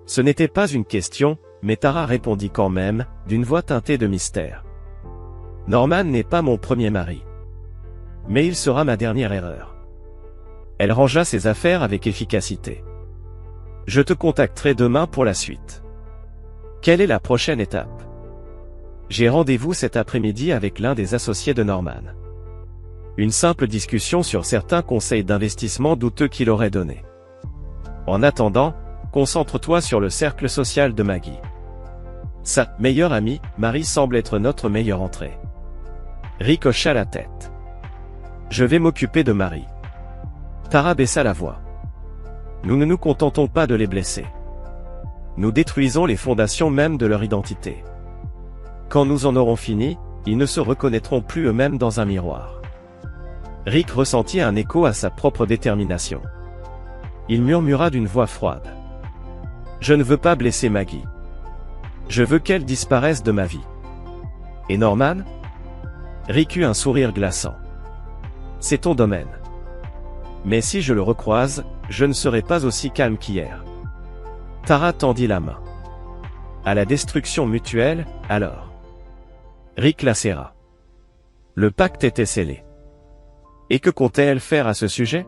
Ce n'était pas une question, mais Tara répondit quand même, d'une voix teintée de mystère. Norman n'est pas mon premier mari. Mais il sera ma dernière erreur. Elle rangea ses affaires avec efficacité. Je te contacterai demain pour la suite. Quelle est la prochaine étape? J'ai rendez-vous cet après-midi avec l'un des associés de Norman. Une simple discussion sur certains conseils d'investissement douteux qu'il aurait donnés. En attendant, concentre-toi sur le cercle social de Maggie. Sa meilleure amie, Marie, semble être notre meilleure entrée. Rick hocha la tête. Je vais m'occuper de Marie. Tara baissa la voix. Nous ne nous contentons pas de les blesser. Nous détruisons les fondations même de leur identité. Quand nous en aurons fini, ils ne se reconnaîtront plus eux-mêmes dans un miroir. Rick ressentit un écho à sa propre détermination. Il murmura d'une voix froide. Je ne veux pas blesser Maggie. Je veux qu'elle disparaisse de ma vie. Et Norman? Rick eut un sourire glaçant. C'est ton domaine. Mais si je le recroise, je ne serai pas aussi calme qu'hier. Tara tendit la main. À la destruction mutuelle, alors. Rick la serra. Le pacte était scellé. Et que comptait-elle faire à ce sujet?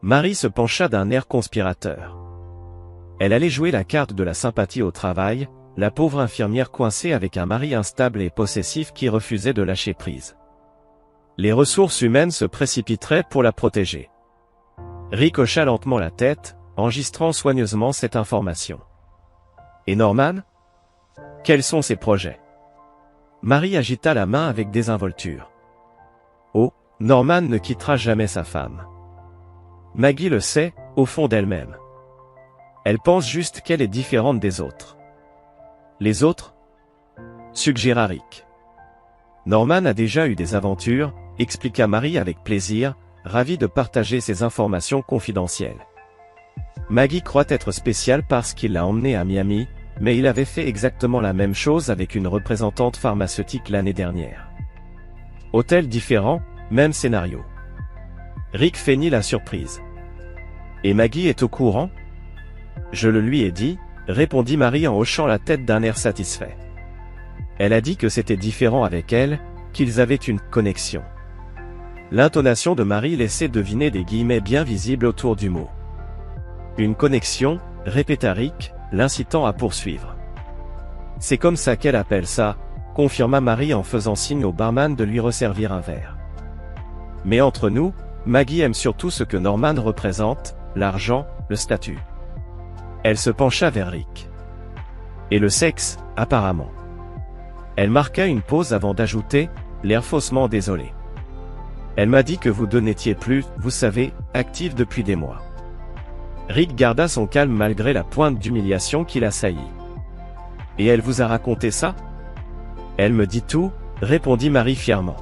Marie se pencha d'un air conspirateur. Elle allait jouer la carte de la sympathie au travail, la pauvre infirmière coincée avec un mari instable et possessif qui refusait de lâcher prise. Les ressources humaines se précipiteraient pour la protéger. Rick hocha lentement la tête, enregistrant soigneusement cette information. Et Norman? Quels sont ses projets? Marie agita la main avec désinvolture. Oh, Norman ne quittera jamais sa femme. Maggie le sait, au fond d'elle-même. Elle pense juste qu'elle est différente des autres. Les autres? Suggéra Rick. Norman a déjà eu des aventures, expliqua Marie avec plaisir, ravie de partager ses informations confidentielles. Maggie croit être spéciale parce qu'il l'a emmenée à Miami, mais il avait fait exactement la même chose avec une représentante pharmaceutique l'année dernière. Hôtel différent, même scénario. Rick feignit la surprise. Et Maggie est au courant? Je le lui ai dit, répondit Marie en hochant la tête d'un air satisfait. Elle a dit que c'était différent avec elle, qu'ils avaient une connexion. L'intonation de Marie laissait deviner des guillemets bien visibles autour du mot. Une connexion, répéta Rick, l'incitant à poursuivre. C'est comme ça qu'elle appelle ça, confirma Marie en faisant signe au barman de lui resservir un verre. Mais entre nous, Maggie aime surtout ce que Norman représente, l'argent, le statut. Elle se pencha vers Rick. Et le sexe, apparemment. Elle marqua une pause avant d'ajouter, l'air faussement désolé. Elle m'a dit que vous deux n'étiez plus, vous savez, active depuis des mois. Rick garda son calme malgré la pointe d'humiliation qui l'assaillit. Et elle vous a raconté ça? Elle me dit tout, répondit Marie fièrement.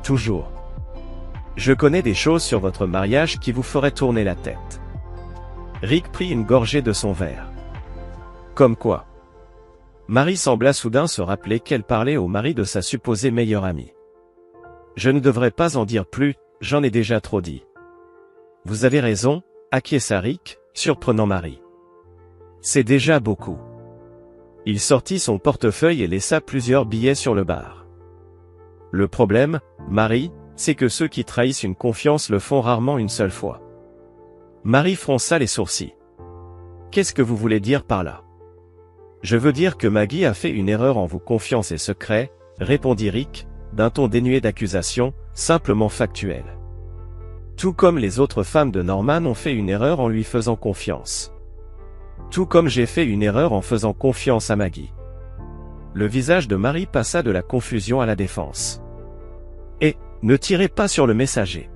Toujours. Je connais des choses sur votre mariage qui vous feraient tourner la tête. Rick prit une gorgée de son verre. Comme quoi? Marie sembla soudain se rappeler qu'elle parlait au mari de sa supposée meilleure amie. Je ne devrais pas en dire plus, j'en ai déjà trop dit. Vous avez raison, acquiesça Rick, surprenant Marie. C'est déjà beaucoup. Il sortit son portefeuille et laissa plusieurs billets sur le bar. Le problème, Marie, c'est que ceux qui trahissent une confiance le font rarement une seule fois. Marie fronça les sourcils. Qu'est-ce que vous voulez dire par là? Je veux dire que Maggie a fait une erreur en vous confiant ses secrets, répondit Rick, d'un ton dénué d'accusation, simplement factuel. Tout comme les autres femmes de Norman ont fait une erreur en lui faisant confiance. Tout comme j'ai fait une erreur en faisant confiance à Maggie. Le visage de Marie passa de la confusion à la défense. Et, ne tirez pas sur le messager.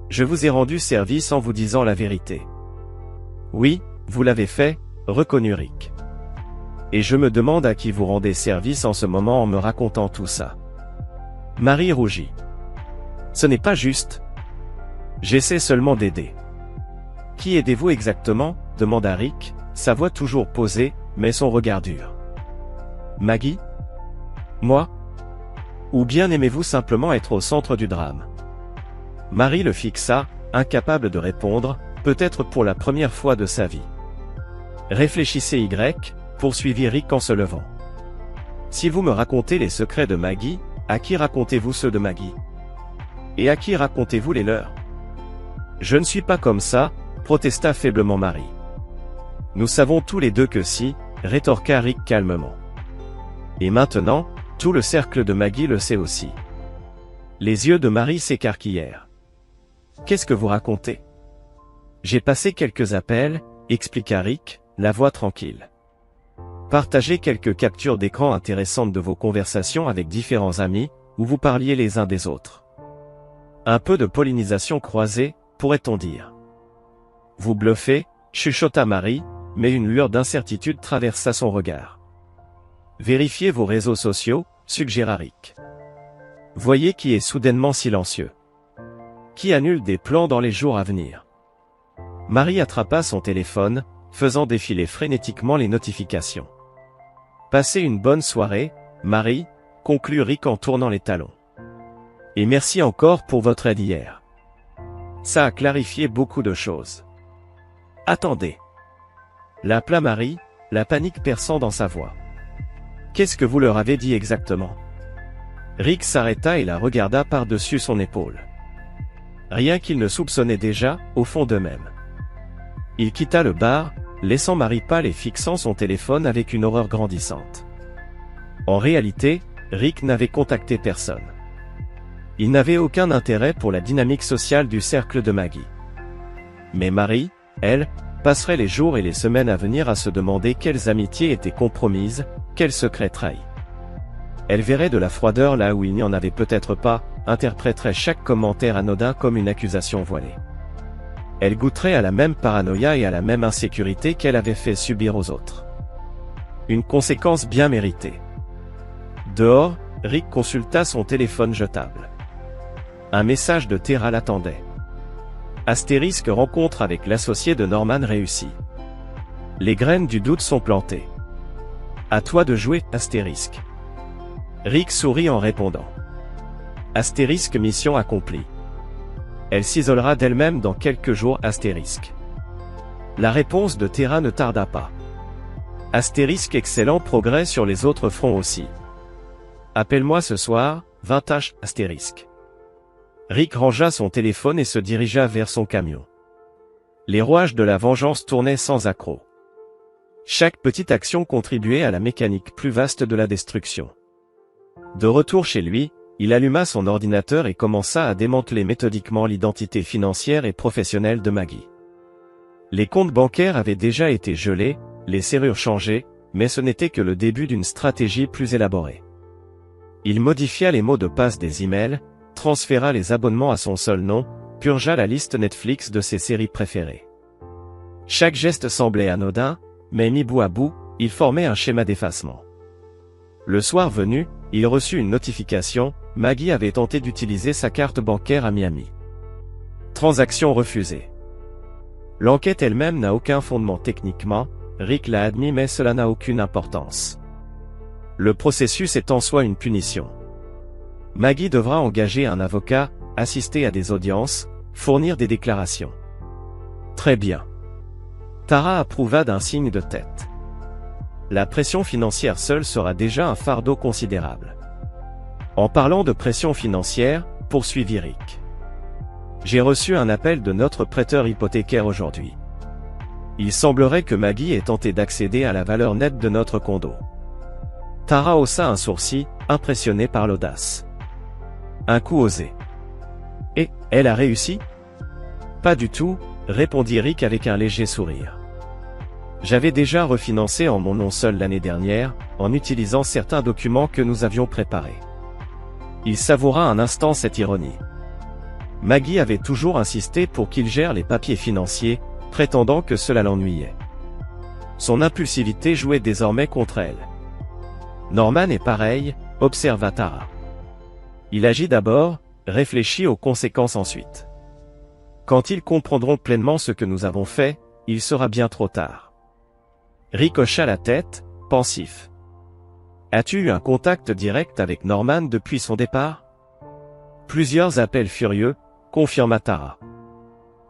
Je vous ai rendu service en vous disant la vérité. Oui, vous l'avez fait, reconnut Rick. Et je me demande à qui vous rendez service en ce moment en me racontant tout ça. Marie rougit. Ce n'est pas juste. J'essaie seulement d'aider. Qui aidez-vous exactement? Demanda Rick, sa voix toujours posée, mais son regard dur. Maggie? Moi? Ou bien aimez-vous simplement être au centre du drame? Marie le fixa, incapable de répondre, peut-être pour la première fois de sa vie. Réfléchissez Y, poursuivit Rick en se levant. Si vous me racontez les secrets de Maggie, à qui racontez-vous ceux de Maggie? Et à qui racontez-vous les leurs? Je ne suis pas comme ça, protesta faiblement Marie. Nous savons tous les deux que si, rétorqua Rick calmement. Et maintenant, tout le cercle de Maggie le sait aussi. Les yeux de Marie s'écarquillèrent. Qu'est-ce que vous racontez? J'ai passé quelques appels, expliqua Rick, la voix tranquille. Partagez quelques captures d'écran intéressantes de vos conversations avec différents amis, où vous parliez les uns des autres. Un peu de pollinisation croisée, pourrait-on dire. Vous bluffez, chuchota Marie, mais une lueur d'incertitude traversa son regard. Vérifiez vos réseaux sociaux, suggéra Rick. Voyez qui est soudainement silencieux. Qui annule des plans dans les jours à venir. Marie attrapa son téléphone, faisant défiler frénétiquement les notifications. Passez une bonne soirée, Marie, conclut Rick en tournant les talons. Et merci encore pour votre aide hier. Ça a clarifié beaucoup de choses. Attendez. L'appela Marie, la panique perçant dans sa voix. Qu'est-ce que vous leur avez dit exactement? Rick s'arrêta et la regarda par-dessus son épaule. Rien qu'il ne soupçonnait déjà, au fond d'eux-mêmes. Il quitta le bar, laissant Marie pâle et fixant son téléphone avec une horreur grandissante. En réalité, Rick n'avait contacté personne. Il n'avait aucun intérêt pour la dynamique sociale du cercle de Maggie. Mais Marie, elle, passerait les jours et les semaines à venir à se demander quelles amitiés étaient compromises, quels secrets trahis. Elle verrait de la froideur là où il n'y en avait peut-être pas, interpréterait chaque commentaire anodin comme une accusation voilée. Elle goûterait à la même paranoïa et à la même insécurité qu'elle avait fait subir aux autres. Une conséquence bien méritée. Dehors, Rick consulta son téléphone jetable. Un message de Tara l'attendait. Astérisque rencontre avec l'associé de Norman réussie. Les graines du doute sont plantées. À toi de jouer, astérisque. Rick sourit en répondant. Astérisque mission accomplie. Elle s'isolera d'elle-même dans quelques jours, astérisque. La réponse de Tara ne tarda pas. Astérisque excellent progrès sur les autres fronts aussi. Appelle-moi ce soir, 20h, astérisque. Rick rangea son téléphone et se dirigea vers son camion. Les rouages de la vengeance tournaient sans accroc. Chaque petite action contribuait à la mécanique plus vaste de la destruction. De retour chez lui, il alluma son ordinateur et commença à démanteler méthodiquement l'identité financière et professionnelle de Maggie. Les comptes bancaires avaient déjà été gelés, les serrures changées, mais ce n'était que le début d'une stratégie plus élaborée. Il modifia les mots de passe des emails, transféra les abonnements à son seul nom, purgea la liste Netflix de ses séries préférées. Chaque geste semblait anodin, mais mis bout à bout, il formait un schéma d'effacement. Le soir venu, il reçut une notification, Maggie avait tenté d'utiliser sa carte bancaire à Miami. Transaction refusée. L'enquête elle-même n'a aucun fondement techniquement, Rick l'a admis, mais cela n'a aucune importance. Le processus est en soi une punition. Maggie devra engager un avocat, assister à des audiences, fournir des déclarations. Très bien. Tara approuva d'un signe de tête. La pression financière seule sera déjà un fardeau considérable. En parlant de pression financière, poursuivit Rick. J'ai reçu un appel de notre prêteur hypothécaire aujourd'hui. Il semblerait que Maggie ait tenté d'accéder à la valeur nette de notre condo. Tara haussa un sourcil, impressionné par l'audace. Un coup osé. Et, elle a réussi? Pas du tout, répondit Rick avec un léger sourire. J'avais déjà refinancé en mon nom seul l'année dernière, en utilisant certains documents que nous avions préparés. Il savoura un instant cette ironie. Maggie avait toujours insisté pour qu'il gère les papiers financiers, prétendant que cela l'ennuyait. Son impulsivité jouait désormais contre elle. Norman est pareil, observa Tara. Il agit d'abord, réfléchit aux conséquences ensuite. Quand ils comprendront pleinement ce que nous avons fait, il sera bien trop tard. Rick hocha la tête, pensif. As-tu eu un contact direct avec Norman depuis son départ? Plusieurs appels furieux, confirma Tara.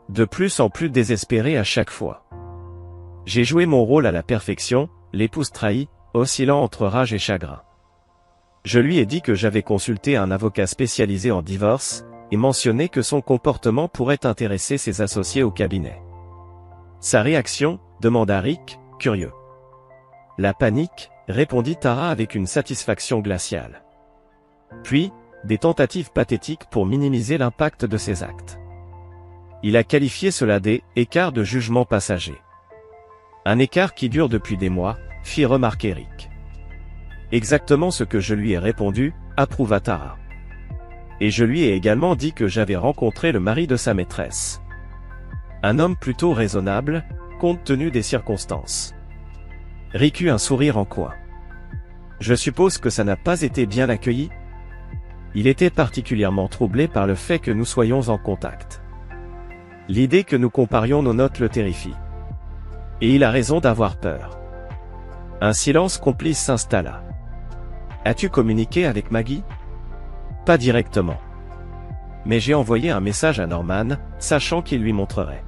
De plus en plus désespéré à chaque fois. J'ai joué mon rôle à la perfection, l'épouse trahie, oscillant entre rage et chagrin. Je lui ai dit que j'avais consulté un avocat spécialisé en divorce, et mentionné que son comportement pourrait intéresser ses associés au cabinet. Sa réaction, demanda Rick, curieux. La panique, répondit Tara avec une satisfaction glaciale. Puis, des tentatives pathétiques pour minimiser l'impact de ses actes. Il a qualifié cela d'écart de jugement passager. Un écart qui dure depuis des mois, fit remarquer Rick. Exactement ce que je lui ai répondu, approuva Tara. Et je lui ai également dit que j'avais rencontré le mari de sa maîtresse. Un homme plutôt raisonnable, compte tenu des circonstances. Rick eut un sourire en coin. Je suppose que ça n'a pas été bien accueilli? Il était particulièrement troublé par le fait que nous soyons en contact. L'idée que nous comparions nos notes le terrifie. Et il a raison d'avoir peur. Un silence complice s'installa. As-tu communiqué avec Maggie? Pas directement. Mais j'ai envoyé un message à Norman, sachant qu'il lui montrerait.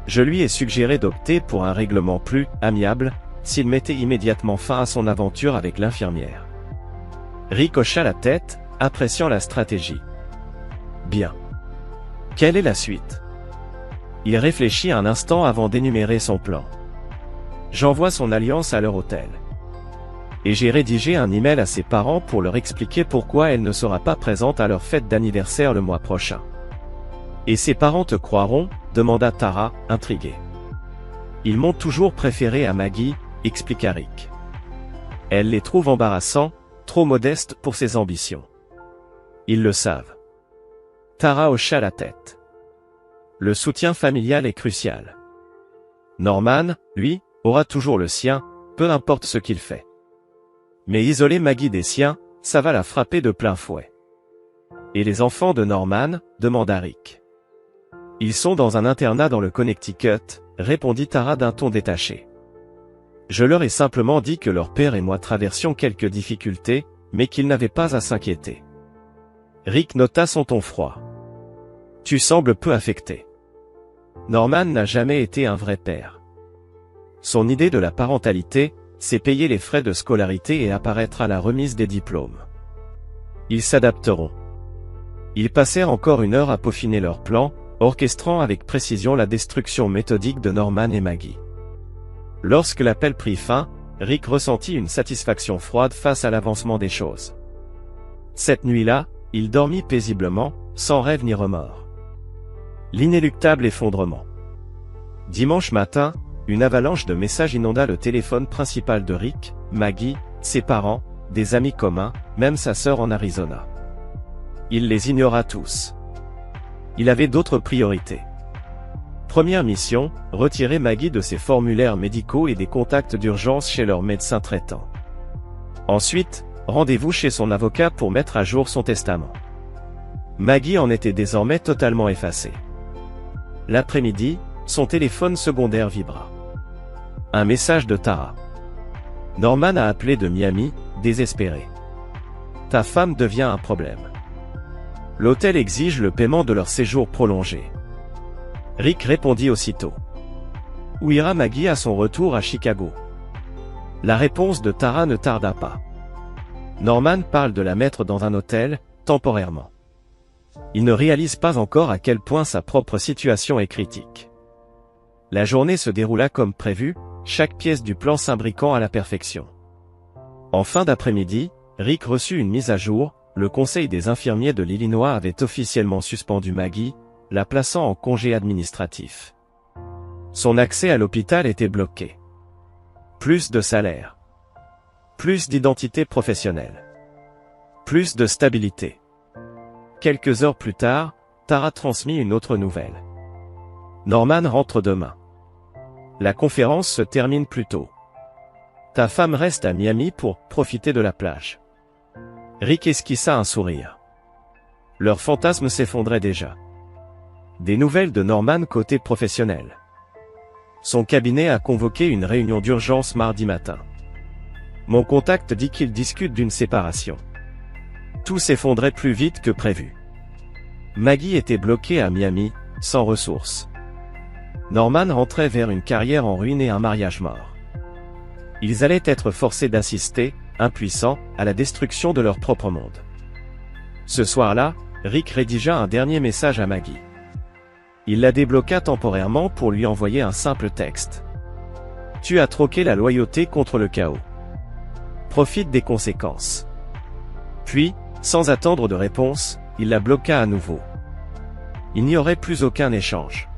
Je lui ai suggéré d'opter pour un règlement plus amiable, s'il mettait immédiatement fin à son aventure avec l'infirmière. Rick hocha la tête, appréciant la stratégie. Bien. Quelle est la suite? Il réfléchit un instant avant d'énumérer son plan. J'envoie son alliance à leur hôtel. Et j'ai rédigé un email à ses parents pour leur expliquer pourquoi elle ne sera pas présente à leur fête d'anniversaire le mois prochain. Et ses parents te croiront? Demanda Tara, intriguée. Ils m'ont toujours préféré à Maggie, expliqua Rick. Elle les trouve embarrassants, trop modestes pour ses ambitions. Ils le savent. Tara hocha la tête. Le soutien familial est crucial. Norman, lui, aura toujours le sien, peu importe ce qu'il fait. Mais isoler Maggie des siens, ça va la frapper de plein fouet. Et les enfants de Norman? Demanda Rick. Ils sont dans un internat dans le Connecticut, répondit Tara d'un ton détaché. Je leur ai simplement dit que leur père et moi traversions quelques difficultés, mais qu'ils n'avaient pas à s'inquiéter. Rick nota son ton froid. Tu sembles peu affecté. Norman n'a jamais été un vrai père. Son idée de la parentalité, c'est payer les frais de scolarité et apparaître à la remise des diplômes. Ils s'adapteront. Ils passèrent encore 1 heure à peaufiner leur plan, orchestrant avec précision la destruction méthodique de Norman et Maggie. Lorsque l'appel prit fin, Rick ressentit une satisfaction froide face à l'avancement des choses. Cette nuit-là, il dormit paisiblement, sans rêve ni remords. L'inéluctable effondrement. Dimanche matin, une avalanche de messages inonda le téléphone principal de Rick, Maggie, ses parents, des amis communs, même sa sœur en Arizona. Il les ignora tous. Il avait d'autres priorités. Première mission, retirer Maggie de ses formulaires médicaux et des contacts d'urgence chez leur médecin traitant. Ensuite, rendez-vous chez son avocat pour mettre à jour son testament. Maggie en était désormais totalement effacée. L'après-midi, son téléphone secondaire vibra. Un message de Tara. Norman a appelé de Miami, désespéré. Ta femme devient un problème. L'hôtel exige le paiement de leur séjour prolongé. Rick répondit aussitôt. Où ira Maggie à son retour à Chicago? La réponse de Tara ne tarda pas. Norman parle de la mettre dans un hôtel, temporairement. Il ne réalise pas encore à quel point sa propre situation est critique. La journée se déroula comme prévu, chaque pièce du plan s'imbriquant à la perfection. En fin d'après-midi, Rick reçut une mise à jour, le conseil des infirmiers de l'Illinois avait officiellement suspendu Maggie, la plaçant en congé administratif. Son accès à l'hôpital était bloqué. Plus de salaire. Plus d'identité professionnelle. Plus de stabilité. Quelques heures plus tard, Tara transmit une autre nouvelle. Norman rentre demain. La conférence se termine plus tôt. Ta femme reste à Miami pour profiter de la plage. Rick esquissa un sourire. Leur fantasme s'effondrait déjà. Des nouvelles de Norman côté professionnel. Son cabinet a convoqué une réunion d'urgence mardi matin. Mon contact dit qu'il discute d'une séparation. Tout s'effondrait plus vite que prévu. Maggie était bloquée à Miami, sans ressources. Norman rentrait vers une carrière en ruine et un mariage mort. Ils allaient être forcés d'assister, impuissants, à la destruction de leur propre monde. Ce soir-là, Rick rédigea un dernier message à Maggie. Il la débloqua temporairement pour lui envoyer un simple texte. Tu as troqué la loyauté contre le chaos. Profite des conséquences. Puis, sans attendre de réponse, il la bloqua à nouveau. Il n'y aurait plus aucun échange.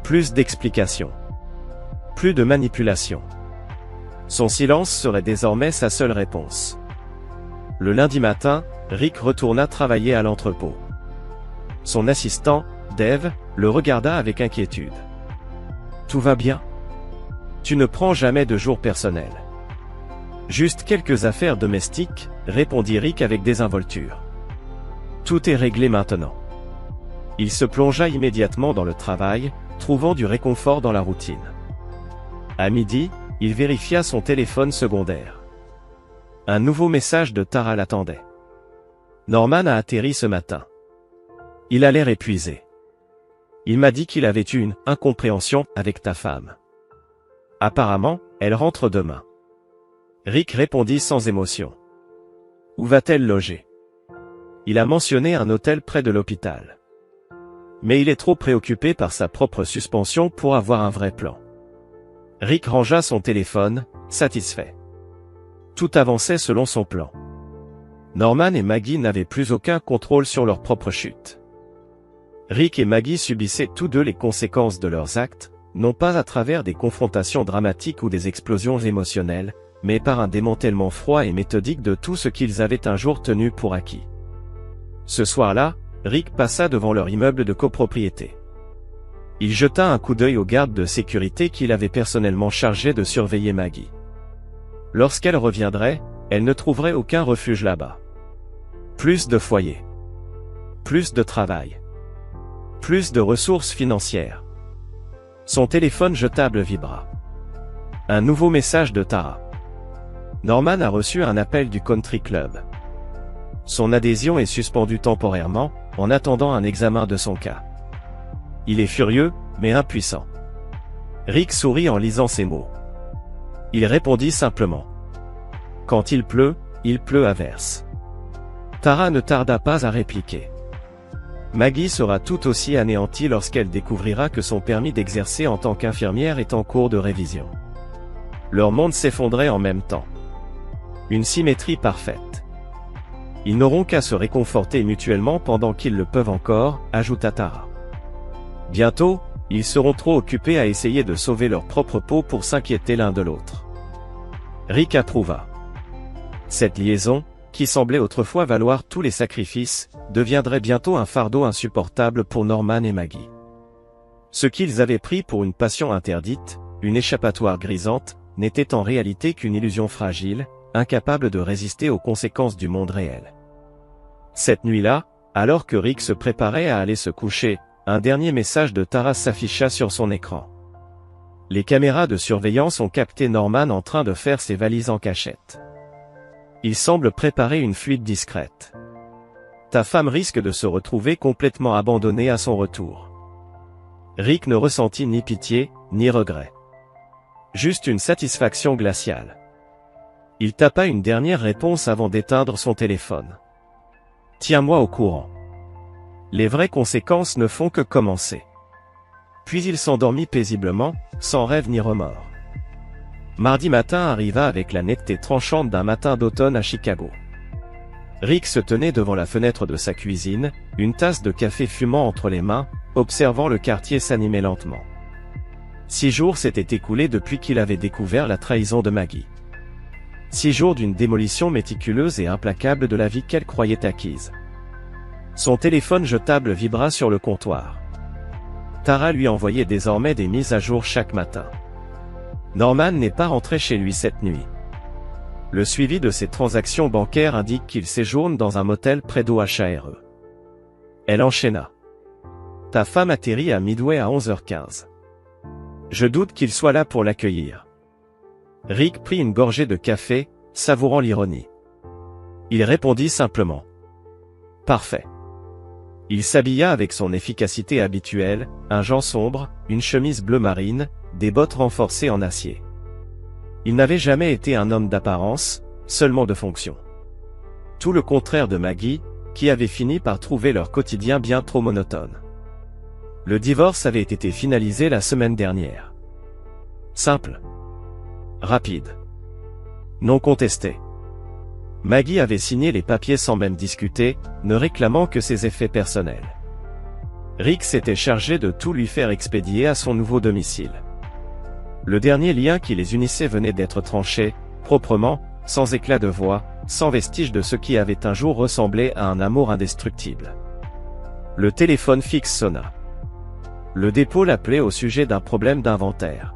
Plus d'explications. Plus de manipulation. Son silence serait désormais sa seule réponse. Le lundi matin, Rick retourna travailler à l'entrepôt. Son assistant, Dave, le regarda avec inquiétude. Tout va bien? Tu ne prends jamais de jours personnels. Juste quelques affaires domestiques, répondit Rick avec désinvolture. Tout est réglé maintenant. Il se plongea immédiatement dans le travail, trouvant du réconfort dans la routine. À midi, il vérifia son téléphone secondaire. Un nouveau message de Tara l'attendait. Norman a atterri ce matin. Il a l'air épuisé. Il m'a dit qu'il avait eu une incompréhension avec ta femme. Apparemment, elle rentre demain. Rick répondit sans émotion. Où va-t-elle loger? Il a mentionné un hôtel près de l'hôpital. Mais il est trop préoccupé par sa propre suspension pour avoir un vrai plan. Rick rangea son téléphone, satisfait. Tout avançait selon son plan. Norman et Maggie n'avaient plus aucun contrôle sur leur propre chute. Rick et Maggie subissaient tous deux les conséquences de leurs actes, non pas à travers des confrontations dramatiques ou des explosions émotionnelles, mais par un démantèlement froid et méthodique de tout ce qu'ils avaient un jour tenu pour acquis. Ce soir-là, Rick passa devant leur immeuble de copropriété. Il jeta un coup d'œil aux gardes de sécurité qu'il avait personnellement chargés de surveiller Maggie. Lorsqu'elle reviendrait, elle ne trouverait aucun refuge là-bas. Plus de foyers. Plus de travail. Plus de ressources financières. Son téléphone jetable vibra. Un nouveau message de Tara. Norman a reçu un appel du country club. Son adhésion est suspendue temporairement, en attendant un examen de son cas. Il est furieux, mais impuissant. Rick sourit en lisant ces mots. Il répondit simplement. Quand il pleut à verse. Tara ne tarda pas à répliquer. Maggie sera tout aussi anéantie lorsqu'elle découvrira que son permis d'exercer en tant qu'infirmière est en cours de révision. Leur monde s'effondrait en même temps. Une symétrie parfaite. Ils n'auront qu'à se réconforter mutuellement pendant qu'ils le peuvent encore, ajouta Tara. Bientôt, ils seront trop occupés à essayer de sauver leur propre peau pour s'inquiéter l'un de l'autre. Rick approuva. Cette liaison, qui semblait autrefois valoir tous les sacrifices, deviendrait bientôt un fardeau insupportable pour Norman et Maggie. Ce qu'ils avaient pris pour une passion interdite, une échappatoire grisante, n'était en réalité qu'une illusion fragile, incapable de résister aux conséquences du monde réel. Cette nuit-là, alors que Rick se préparait à aller se coucher, un dernier message de Tara s'afficha sur son écran. Les caméras de surveillance ont capté Norman en train de faire ses valises en cachette. Il semble préparer une fuite discrète. Ta femme risque de se retrouver complètement abandonnée à son retour. Rick ne ressentit ni pitié, ni regret. Juste une satisfaction glaciale. Il tapa une dernière réponse avant d'éteindre son téléphone. Tiens-moi au courant. Les vraies conséquences ne font que commencer. Puis il s'endormit paisiblement, sans rêve ni remords. Mardi matin arriva avec la netteté tranchante d'un matin d'automne à Chicago. Rick se tenait devant la fenêtre de sa cuisine, une tasse de café fumant entre les mains, observant le quartier s'animer lentement. 6 jours s'étaient écoulés depuis qu'il avait découvert la trahison de Maggie. 6 jours d'une démolition méticuleuse et implacable de la vie qu'elle croyait acquise. Son téléphone jetable vibra sur le comptoir. Tara lui envoyait désormais des mises à jour chaque matin. Norman n'est pas rentré chez lui cette nuit. Le suivi de ses transactions bancaires indique qu'il séjourne dans un motel près d'Ohre. Elle enchaîna. Ta femme atterrit à Midway à 11h15. Je doute qu'il soit là pour l'accueillir. Rick prit une gorgée de café, savourant l'ironie. Il répondit simplement. Parfait. Il s'habilla avec son efficacité habituelle, un jean sombre, une chemise bleu marine, des bottes renforcées en acier. Il n'avait jamais été un homme d'apparence, seulement de fonction. Tout le contraire de Maggie, qui avait fini par trouver leur quotidien bien trop monotone. Le divorce avait été finalisé la semaine dernière. Simple. Rapide. Non contesté. Maggie avait signé les papiers sans même discuter, ne réclamant que ses effets personnels. Rick s'était chargé de tout lui faire expédier à son nouveau domicile. Le dernier lien qui les unissait venait d'être tranché, proprement, sans éclat de voix, sans vestige de ce qui avait un jour ressemblé à un amour indestructible. Le téléphone fixe sonna. Le dépôt l'appelait au sujet d'un problème d'inventaire.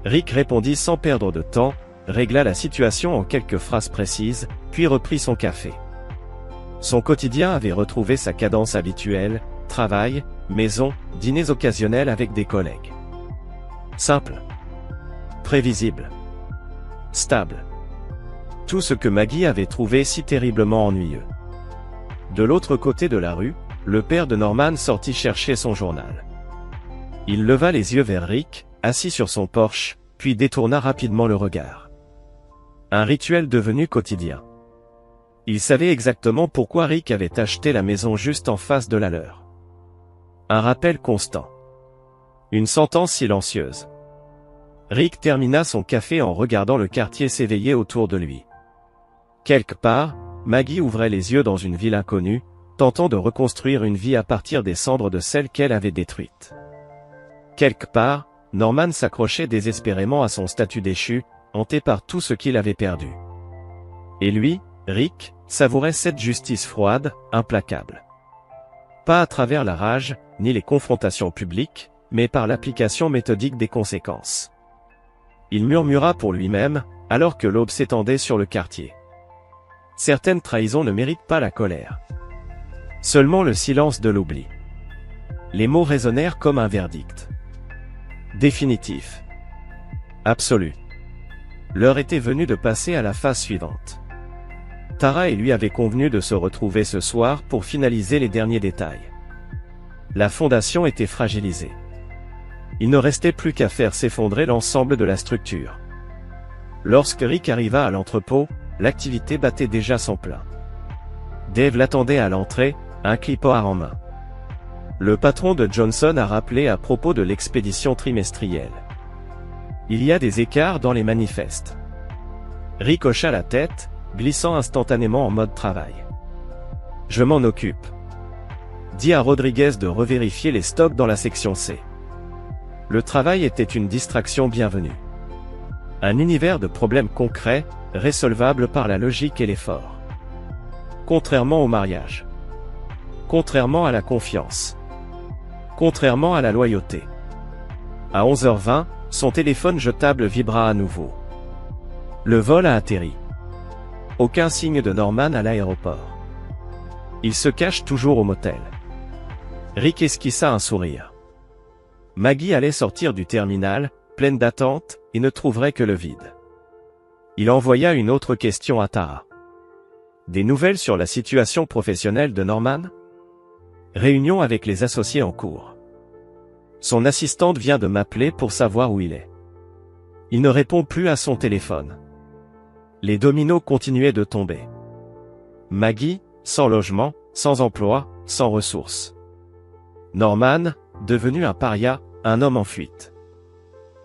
Rick répondit sans perdre de temps, régla la situation en quelques phrases précises, puis reprit son café. Son quotidien avait retrouvé sa cadence habituelle, travail, maison, dîners occasionnels avec des collègues. Simple. Prévisible. Stable. Tout ce que Maggie avait trouvé si terriblement ennuyeux. De l'autre côté de la rue, le père de Norman sortit chercher son journal. Il leva les yeux vers Rick, assis sur son porche, puis détourna rapidement le regard. Un rituel devenu quotidien. Il savait exactement pourquoi Rick avait acheté la maison juste en face de la leur. Un rappel constant. Une sentence silencieuse. Rick termina son café en regardant le quartier s'éveiller autour de lui. Quelque part, Maggie ouvrait les yeux dans une ville inconnue, tentant de reconstruire une vie à partir des cendres de celle qu'elle avait détruite. Quelque part, Norman s'accrochait désespérément à son statut déchu, hanté par tout ce qu'il avait perdu. Et lui, Rick, savourait cette justice froide, implacable. Pas à travers la rage, ni les confrontations publiques, mais par l'application méthodique des conséquences. Il murmura pour lui-même, alors que l'aube s'étendait sur le quartier. Certaines trahisons ne méritent pas la colère. Seulement le silence de l'oubli. Les mots résonnèrent comme un verdict. Définitif. Absolu. L'heure était venue de passer à la phase suivante. Tara et lui avaient convenu de se retrouver ce soir pour finaliser les derniers détails. La fondation était fragilisée. Il ne restait plus qu'à faire s'effondrer l'ensemble de la structure. Lorsque Rick arriva à l'entrepôt, l'activité battait déjà son plein. Dave l'attendait à l'entrée, un clipboard en main. Le patron de Johnson a rappelé à propos de l'expédition trimestrielle. Il y a des écarts dans les manifestes. Rick hocha la tête, glissant instantanément en mode travail. Je m'en occupe. Dis à Rodriguez de revérifier les stocks dans la section C. Le travail était une distraction bienvenue. Un univers de problèmes concrets, résolvables par la logique et l'effort. Contrairement au mariage. Contrairement à la confiance. Contrairement à la loyauté. À 11h20, son téléphone jetable vibra à nouveau. Le vol a atterri. Aucun signe de Norman à l'aéroport. Il se cache toujours au motel. Rick esquissa un sourire. Maggie allait sortir du terminal, pleine d'attente, et ne trouverait que le vide. Il envoya une autre question à Tara. Des nouvelles sur la situation professionnelle de Norman? Réunion avec les associés en cours. Son assistante vient de m'appeler pour savoir où il est. Il ne répond plus à son téléphone. Les dominos continuaient de tomber. Maggie, sans logement, sans emploi, sans ressources. Norman, devenu un paria, un homme en fuite.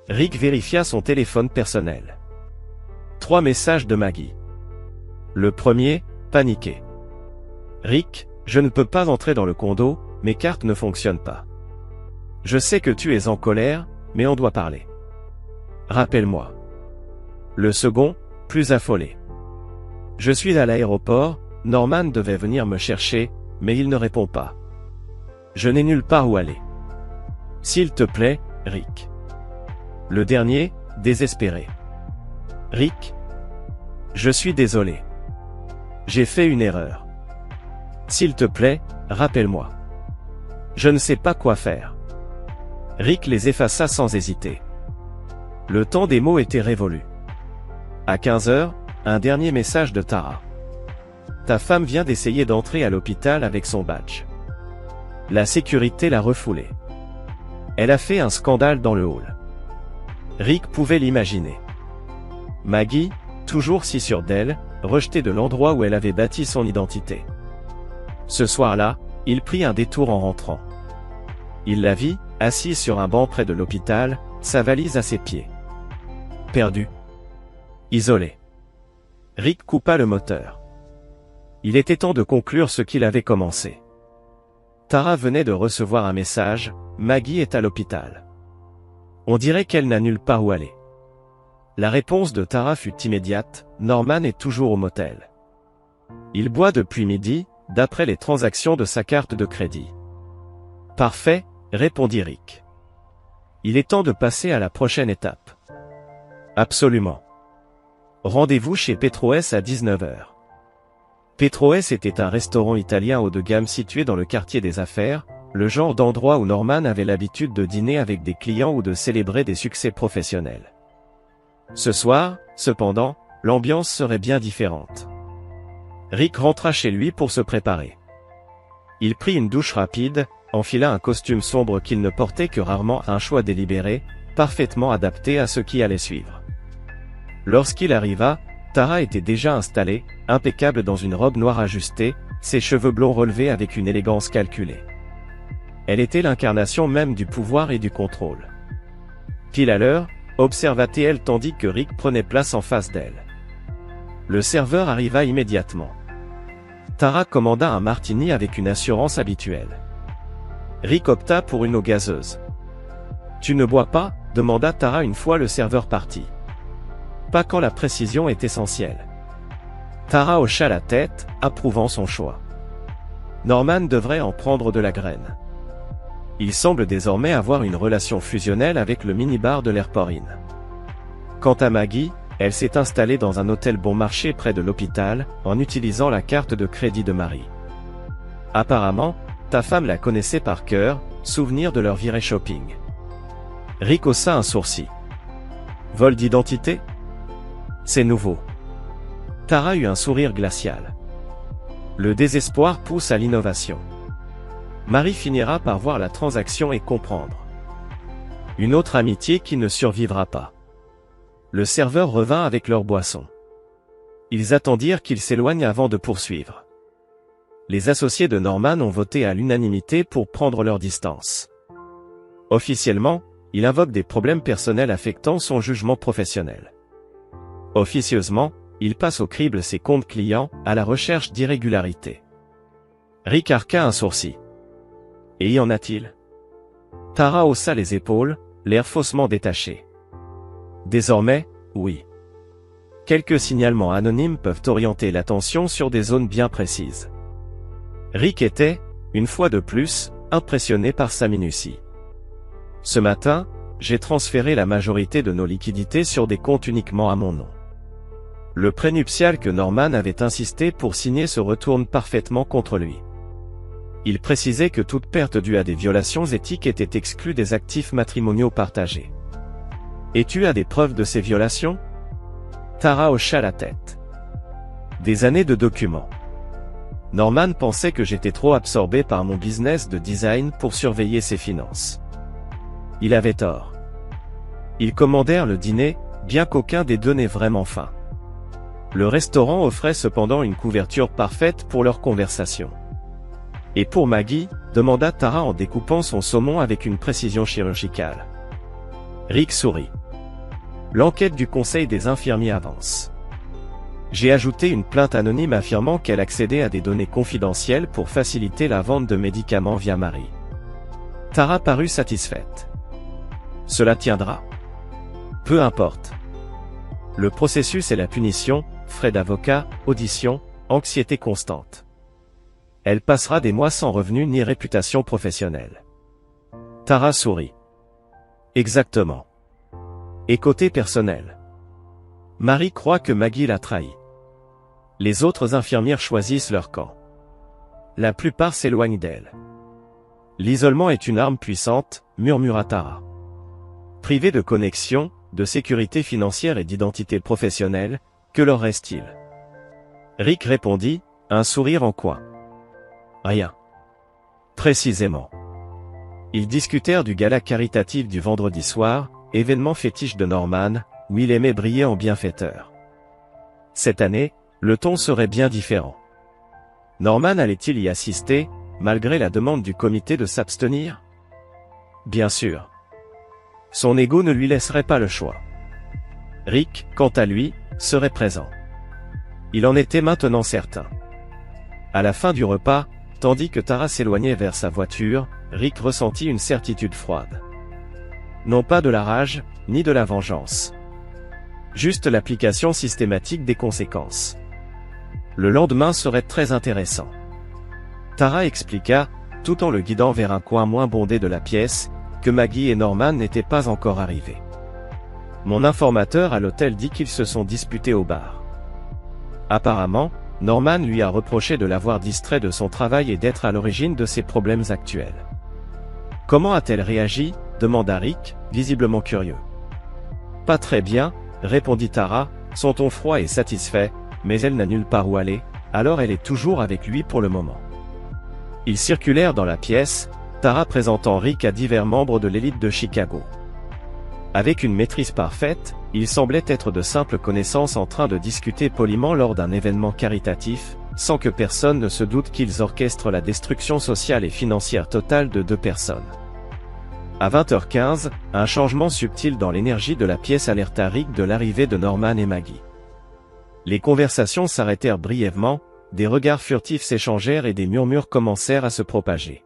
Rick vérifia son téléphone personnel. 3 messages de Maggie. Le premier, paniqué. Rick, je ne peux pas entrer dans le condo, mes cartes ne fonctionnent pas. Je sais que tu es en colère, mais on doit parler. Rappelle-moi. Le second, plus affolé. Je suis à l'aéroport, Norman devait venir me chercher, mais il ne répond pas. Je n'ai nulle part où aller. S'il te plaît, Rick. Le dernier, désespéré. Rick. Je suis désolé. J'ai fait une erreur. S'il te plaît, rappelle-moi. Je ne sais pas quoi faire. Rick les effaça sans hésiter. Le temps des mots était révolu. À 15h, un dernier message de Tara. Ta femme vient d'essayer d'entrer à l'hôpital avec son badge. La sécurité l'a refoulée. Elle a fait un scandale dans le hall. Rick pouvait l'imaginer. Maggie, toujours si sûre d'elle, rejetée de l'endroit où elle avait bâti son identité. Ce soir-là, il prit un détour en rentrant. Il la vit, assise sur un banc près de l'hôpital, sa valise à ses pieds. Perdu. Isolé. Rick coupa le moteur. Il était temps de conclure ce qu'il avait commencé. Tara venait de recevoir un message, Maggie est à l'hôpital. On dirait qu'elle n'a nulle part où aller. La réponse de Tara fut immédiate, Norman est toujours au motel. Il boit depuis midi, d'après les transactions de sa carte de crédit. Parfait, répondit Rick. Il est temps de passer à la prochaine étape. Absolument. Rendez-vous chez Petroes à 19h. Petroes était un restaurant italien haut de gamme situé dans le quartier des affaires, le genre d'endroit où Norman avait l'habitude de dîner avec des clients ou de célébrer des succès professionnels. Ce soir, cependant, l'ambiance serait bien différente. Rick rentra chez lui pour se préparer. Il prit une douche rapide, enfila un costume sombre qu'il ne portait que rarement, un choix délibéré, parfaitement adapté à ce qui allait suivre. Lorsqu'il arriva, Tara était déjà installée, impeccable dans une robe noire ajustée, ses cheveux blonds relevés avec une élégance calculée. Elle était l'incarnation même du pouvoir et du contrôle. Pile à l'heure, observa-t-elle tandis que Rick prenait place en face d'elle. Le serveur arriva immédiatement. Tara commanda un martini avec une assurance habituelle. Rick opta pour une eau gazeuse. « Tu ne bois pas ?» demanda Tara une fois le serveur parti. « Pas quand la précision est essentielle. » Tara hocha la tête, approuvant son choix. Norman devrait en prendre de la graine. Il semble désormais avoir une relation fusionnelle avec le minibar de l'Airport Inn. Quant à Maggie, elle s'est installée dans un hôtel bon marché près de l'hôpital, en utilisant la carte de crédit de Marie. Apparemment, ta femme la connaissait par cœur, souvenir de leur virée shopping. Rick haussa un sourcil. Vol d'identité ? C'est nouveau. Tara eut un sourire glacial. Le désespoir pousse à l'innovation. Marie finira par voir la transaction et comprendre. Une autre amitié qui ne survivra pas. Le serveur revint avec leur boisson. Ils attendirent qu'il s'éloigne avant de poursuivre. Les associés de Norman ont voté à l'unanimité pour prendre leur distance. Officiellement, il invoque des problèmes personnels affectant son jugement professionnel. Officieusement, il passe au crible ses comptes clients, à la recherche d'irrégularités. Rick arqua un sourcil. Et y en a-t-il ? Tara haussa les épaules, l'air faussement détaché. Désormais, oui. Quelques signalements anonymes peuvent orienter l'attention sur des zones bien précises. Rick était, une fois de plus, impressionné par sa minutie. Ce matin, j'ai transféré la majorité de nos liquidités sur des comptes uniquement à mon nom. Le prénuptial que Norman avait insisté pour signer se retourne parfaitement contre lui. Il précisait que toute perte due à des violations éthiques était exclue des actifs matrimoniaux partagés. Et tu as des preuves de ces violations ? Tara hocha la tête. Des années de documents. Norman pensait que j'étais trop absorbé par mon business de design pour surveiller ses finances. Il avait tort. Ils commandèrent le dîner, bien qu'aucun des deux n'ait vraiment faim. Le restaurant offrait cependant une couverture parfaite pour leur conversation. Et pour Maggie, demanda Tara en découpant son saumon avec une précision chirurgicale. Rick sourit. L'enquête du Conseil des infirmiers avance. J'ai ajouté une plainte anonyme affirmant qu'elle accédait à des données confidentielles pour faciliter la vente de médicaments via Marie. Tara parut satisfaite. Cela tiendra. Peu importe. Le processus et la punition, frais d'avocat, audition, anxiété constante. Elle passera des mois sans revenus ni réputation professionnelle. Tara sourit. Exactement. Et côté personnel. Marie croit que Maggie l'a trahi. Les autres infirmières choisissent leur camp. La plupart s'éloignent d'elle. L'isolement est une arme puissante, murmura Tara. Privée de connexion, de sécurité financière et d'identité professionnelle, que leur reste-t-il ? Rick répondit, un sourire en coin. Rien. Précisément. Ils discutèrent du gala caritatif du vendredi soir, événement fétiche de Norman, où il aimait briller en bienfaiteur. Cette année, le ton serait bien différent. Norman allait-il y assister, malgré la demande du comité de s'abstenir ? Bien sûr. Son ego ne lui laisserait pas le choix. Rick, quant à lui, serait présent. Il en était maintenant certain. À la fin du repas, tandis que Tara s'éloignait vers sa voiture, Rick ressentit une certitude froide. Non pas de la rage, ni de la vengeance. Juste l'application systématique des conséquences. Le lendemain serait très intéressant. Tara expliqua, tout en le guidant vers un coin moins bondé de la pièce, que Maggie et Norman n'étaient pas encore arrivés. Mon informateur à l'hôtel dit qu'ils se sont disputés au bar. Apparemment, Norman lui a reproché de l'avoir distrait de son travail et d'être à l'origine de ses problèmes actuels. Comment a-t-elle réagi ? Demanda Rick, visiblement curieux. Pas très bien, répondit Tara, son ton froid et satisfait, mais elle n'a nulle part où aller, alors elle est toujours avec lui pour le moment. Ils circulèrent dans la pièce, Tara présentant Rick à divers membres de l'élite de Chicago. Avec une maîtrise parfaite, ils semblaient être de simples connaissances en train de discuter poliment lors d'un événement caritatif, sans que personne ne se doute qu'ils orchestrent la destruction sociale et financière totale de 2 personnes. À 20h15, un changement subtil dans l'énergie de la pièce alerta Rick de l'arrivée de Norman et Maggie. Les conversations s'arrêtèrent brièvement, des regards furtifs s'échangèrent et des murmures commencèrent à se propager.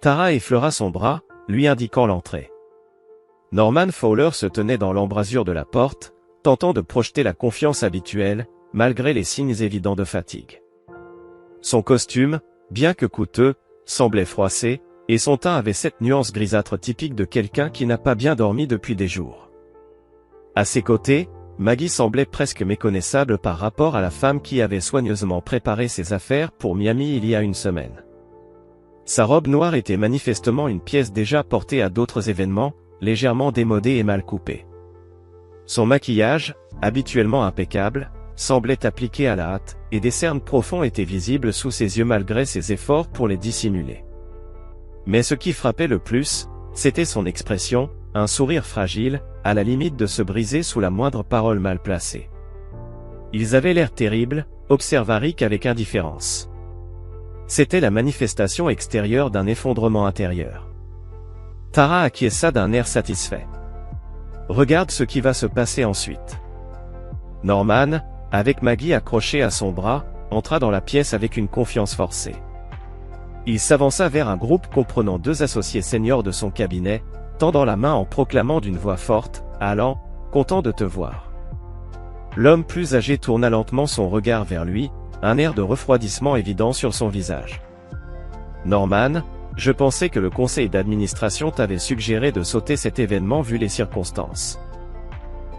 Tara effleura son bras, lui indiquant l'entrée. Norman Fowler se tenait dans l'embrasure de la porte, tentant de projeter la confiance habituelle, malgré les signes évidents de fatigue. Son costume, bien que coûteux, semblait froissé, et son teint avait cette nuance grisâtre typique de quelqu'un qui n'a pas bien dormi depuis des jours. À ses côtés, Maggie semblait presque méconnaissable par rapport à la femme qui avait soigneusement préparé ses affaires pour Miami il y a une semaine. Sa robe noire était manifestement une pièce déjà portée à d'autres événements, légèrement démodée et mal coupée. Son maquillage, habituellement impeccable, semblait appliqué à la hâte, et des cernes profonds étaient visibles sous ses yeux malgré ses efforts pour les dissimuler. Mais ce qui frappait le plus, c'était son expression, un sourire fragile, à la limite de se briser sous la moindre parole mal placée. Ils avaient l'air terribles, observa Rick avec indifférence. C'était la manifestation extérieure d'un effondrement intérieur. Tara acquiesça d'un air satisfait. Regarde ce qui va se passer ensuite. Norman, avec Maggie accrochée à son bras, entra dans la pièce avec une confiance forcée. Il s'avança vers un groupe comprenant 2 associés seniors de son cabinet, tendant la main en proclamant d'une voix forte, « Alan, content de te voir. » L'homme plus âgé tourna lentement son regard vers lui, un air de refroidissement évident sur son visage. « Norman, je pensais que le conseil d'administration t'avait suggéré de sauter cet événement vu les circonstances. »«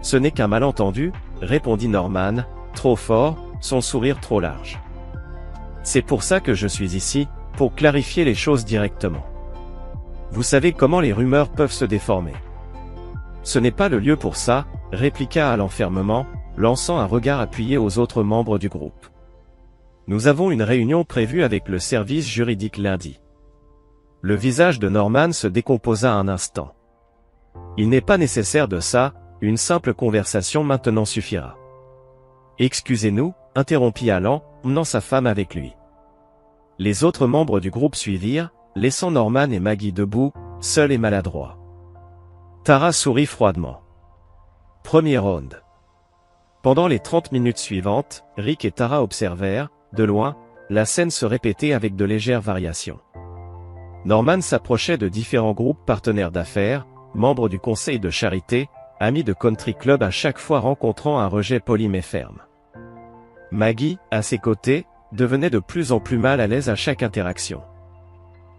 Ce n'est qu'un malentendu, » répondit Norman, trop fort, son sourire trop large. « C'est pour ça que je suis ici, pour clarifier les choses directement. Vous savez comment les rumeurs peuvent se déformer. »« Ce n'est pas le lieu pour ça, » répliqua Alan fermement, lançant un regard appuyé aux autres membres du groupe. « Nous avons une réunion prévue avec le service juridique lundi. » Le visage de Norman se décomposa un instant. « Il n'est pas nécessaire de ça, une simple conversation maintenant suffira. »« Excusez-nous, » interrompit Alan, emmenant sa femme avec lui. Les autres membres du groupe suivirent, laissant Norman et Maggie debout, seuls et maladroits. Tara sourit froidement. Premier round. Pendant les 30 minutes suivantes, Rick et Tara observèrent, de loin, la scène se répéter avec de légères variations. Norman s'approchait de différents groupes partenaires d'affaires, membres du conseil de charité, amis de country club à chaque fois rencontrant un rejet poli mais ferme. Maggie, à ses côtés, devenait de plus en plus mal à l'aise à chaque interaction.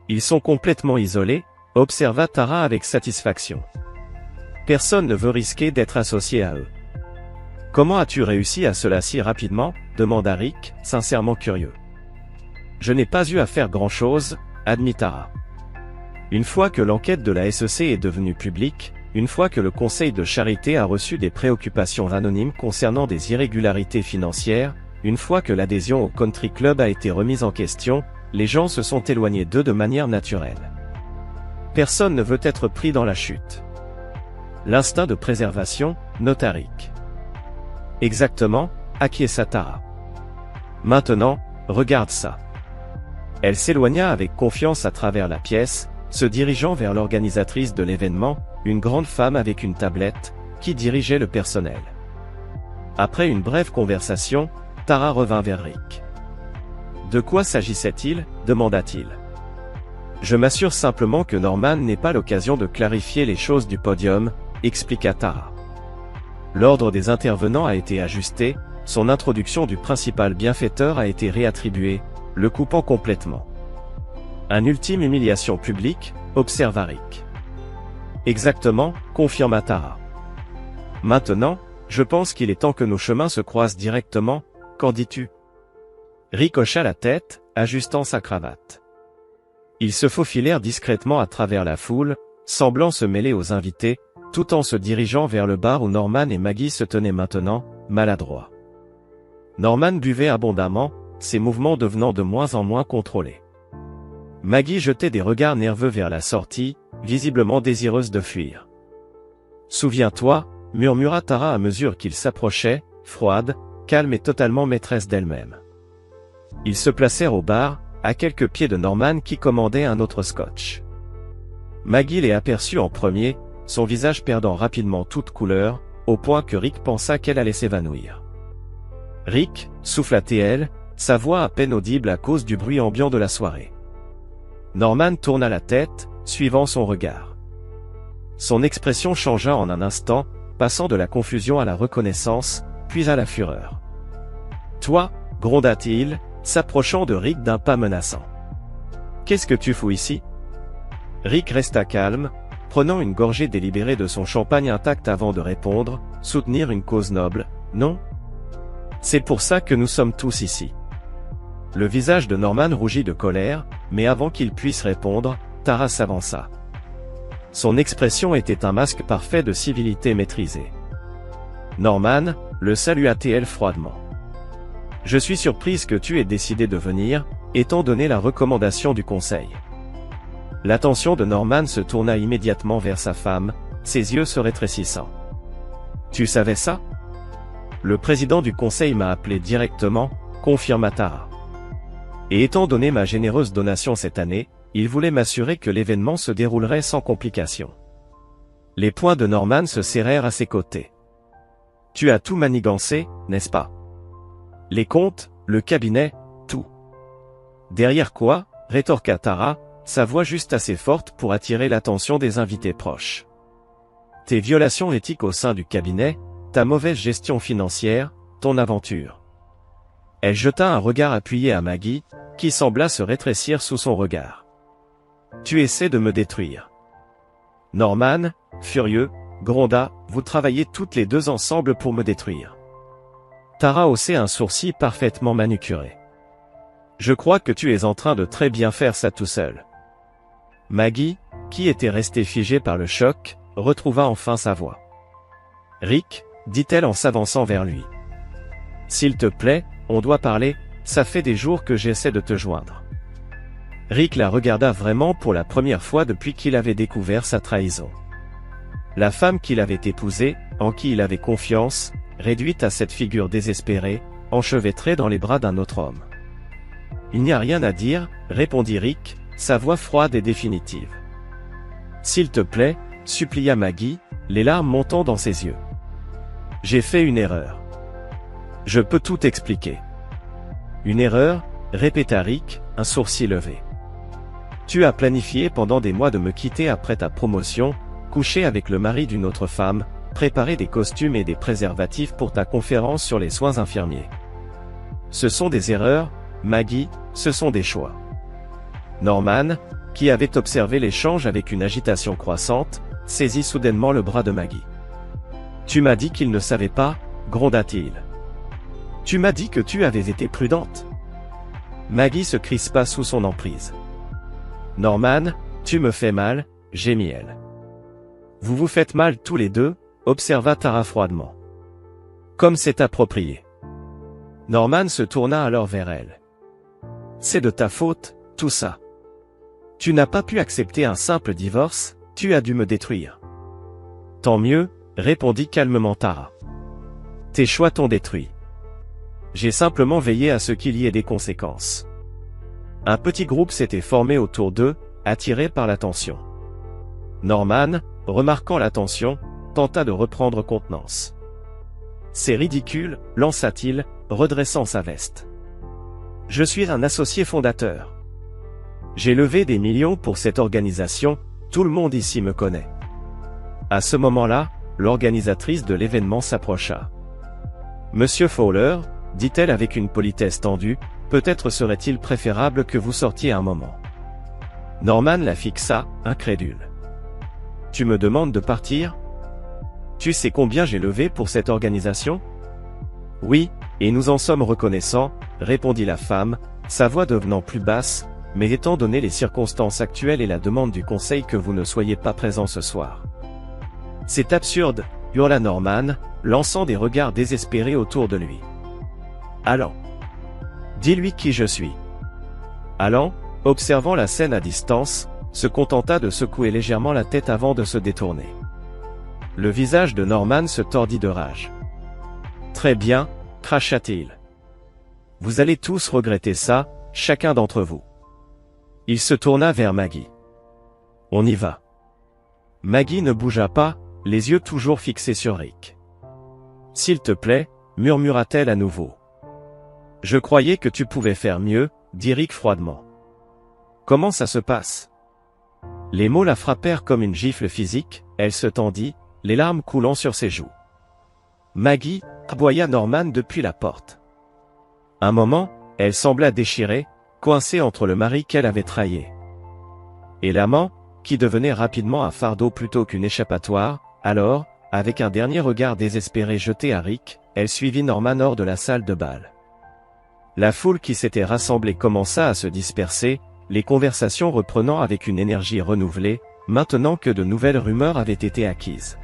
Ils sont complètement isolés, observa Tara avec satisfaction. Personne ne veut risquer d'être associé à eux. Comment as-tu réussi à cela si rapidement ? Demanda Rick, sincèrement curieux. Je n'ai pas eu à faire grand-chose, admit Tara. Une fois que l'enquête de la SEC est devenue publique, une fois que le conseil de charité a reçu des préoccupations anonymes concernant des irrégularités financières, une fois que l'adhésion au country club a été remise en question, les gens se sont éloignés d'eux de manière naturelle. Personne ne veut être pris dans la chute. L'instinct de préservation, nota Rick. Exactement, acquiesça Tara. Maintenant, regarde ça. Elle s'éloigna avec confiance à travers la pièce, se dirigeant vers l'organisatrice de l'événement, une grande femme avec une tablette, qui dirigeait le personnel. Après une brève conversation, Tara revint vers Rick. « De quoi s'agissait-il » demanda-t-il. « Je m'assure simplement que Norman n'ait pas l'occasion de clarifier les choses du podium, » expliqua Tara. L'ordre des intervenants a été ajusté, son introduction du principal bienfaiteur a été réattribuée, le coupant complètement. Un ultime humiliation publique, observa Rick. Exactement, confirma Tara. Maintenant, je pense qu'il est temps que nos chemins se croisent directement, qu'en dis-tu? Rick hocha la tête, ajustant sa cravate. Ils se faufilèrent discrètement à travers la foule, semblant se mêler aux invités, tout en se dirigeant vers le bar où Norman et Maggie se tenaient maintenant, maladroits. Norman buvait abondamment, ses mouvements devenant de moins en moins contrôlés. Maggie jetait des regards nerveux vers la sortie, visiblement désireuse de fuir. « Souviens-toi » murmura Tara à mesure qu'ils s'approchaient, froide, calme et totalement maîtresse d'elle-même. Ils se placèrent au bar, à quelques pieds de Norman qui commandait un autre scotch. Maggie les aperçut en premier, son visage perdant rapidement toute couleur, au point que Rick pensa qu'elle allait s'évanouir. « Rick » souffla-t-elle, sa voix à peine audible à cause du bruit ambiant de la soirée. Norman tourna la tête, suivant son regard. Son expression changea en un instant, passant de la confusion à la reconnaissance, puis à la fureur. « Toi » gronda-t-il, s'approchant de Rick d'un pas menaçant. « Qu'est-ce que tu fous ici » Rick resta calme, prenant une gorgée délibérée de son champagne intact avant de répondre, « Soutenir une cause noble, non ? C'est pour ça que nous sommes tous ici. » Le visage de Norman rougit de colère, mais avant qu'il puisse répondre, Tara s'avança. Son expression était un masque parfait de civilité maîtrisée. Norman, le salua-t-elle froidement. « Je suis surprise que tu aies décidé de venir, étant donné la recommandation du conseil. » L'attention de Norman se tourna immédiatement vers sa femme, ses yeux se rétrécissant. « Tu savais ça ? Le président du conseil m'a appelé directement, confirma Tara. Et étant donné ma généreuse donation cette année, il voulait m'assurer que l'événement se déroulerait sans complications. » Les poings de Norman se serrèrent à ses côtés. « Tu as tout manigancé, n'est-ce pas ? Les comptes, le cabinet, tout. » Derrière quoi, rétorqua Tara, sa voix juste assez forte pour attirer l'attention des invités proches. « Tes violations éthiques au sein du cabinet, ta mauvaise gestion financière, ton aventure. » Elle jeta un regard appuyé à Maggie, qui sembla se rétrécir sous son regard. « Tu essaies de me détruire. » Norman, furieux, gronda, « Vous travaillez toutes les deux ensemble pour me détruire. » Tara haussait un sourcil parfaitement manucuré. « Je crois que tu es en train de très bien faire ça tout seul. » Maggie, qui était restée figée par le choc, retrouva enfin sa voix. « Rick » dit-elle en s'avançant vers lui. « S'il te plaît, on doit parler, ça fait des jours que j'essaie de te joindre. » Rick la regarda vraiment pour la première fois depuis qu'il avait découvert sa trahison. La femme qu'il avait épousée, en qui il avait confiance, réduite à cette figure désespérée, enchevêtrée dans les bras d'un autre homme. « Il n'y a rien à dire, » répondit Rick, sa voix froide et définitive. « S'il te plaît, » supplia Maggie, les larmes montant dans ses yeux. « J'ai fait une erreur. Je peux tout expliquer. » « Une erreur ?» répéta Rick, un sourcil levé. « Tu as planifié pendant des mois de me quitter après ta promotion, coucher avec le mari d'une autre femme, préparer des costumes et des préservatifs pour ta conférence sur les soins infirmiers. Ce sont des erreurs, Maggie, ce sont des choix. » Norman, qui avait observé l'échange avec une agitation croissante, saisit soudainement le bras de Maggie. « Tu m'as dit qu'il ne savait pas, » gronda-t-il. « Tu m'as dit que tu avais été prudente. » Maggie se crispa sous son emprise. « Norman, tu me fais mal, » gémit-elle. « Vous vous faites mal tous les deux, » observa Tara froidement. « Comme c'est approprié. » Norman se tourna alors vers elle. « C'est de ta faute, tout ça. Tu n'as pas pu accepter un simple divorce, tu as dû me détruire. » « Tant mieux, » répondit calmement Tara. « Tes choix t'ont détruit. J'ai simplement veillé à ce qu'il y ait des conséquences. » Un petit groupe s'était formé autour d'eux, attiré par l'attention. Norman, remarquant l'attention, tenta de reprendre contenance. « C'est ridicule, » lança-t-il, redressant sa veste. « Je suis un associé fondateur. J'ai levé des millions pour cette organisation, tout le monde ici me connaît. » À ce moment-là, l'organisatrice de l'événement s'approcha. « Monsieur Fowler, » dit-elle avec une politesse tendue, « peut-être serait-il préférable que vous sortiez un moment. » Norman la fixa, incrédule. Tu me demandes de partir? Tu sais combien j'ai levé pour cette organisation? Oui, et nous en sommes reconnaissants, répondit la femme, sa voix devenant plus basse, mais étant donné les circonstances actuelles et la demande du conseil que vous ne soyez pas présent ce soir. C'est absurde, hurla Norman, lançant des regards désespérés autour de lui. Alan. Dis-lui qui je suis. Alan, observant la scène à distance, se contenta de secouer légèrement la tête avant de se détourner. Le visage de Norman se tordit de rage. Très bien, cracha-t-il. Vous allez tous regretter ça, chacun d'entre vous. Il se tourna vers Maggie. On y va. Maggie ne bougea pas, les yeux toujours fixés sur Rick. S'il te plaît, murmura-t-elle à nouveau. Je croyais que tu pouvais faire mieux, dit Rick froidement. Comment ça se passe? Les mots la frappèrent comme une gifle physique, elle se tendit, les larmes coulant sur ses joues. Maggie, aboya Norman depuis la porte. Un moment, elle sembla déchirée, coincée entre le mari qu'elle avait trahi et l'amant, qui devenait rapidement un fardeau plutôt qu'une échappatoire. Alors, avec un dernier regard désespéré jeté à Rick, elle suivit Norman hors de la salle de bal. La foule qui s'était rassemblée commença à se disperser, les conversations reprenant avec une énergie renouvelée, maintenant que de nouvelles rumeurs avaient été acquises.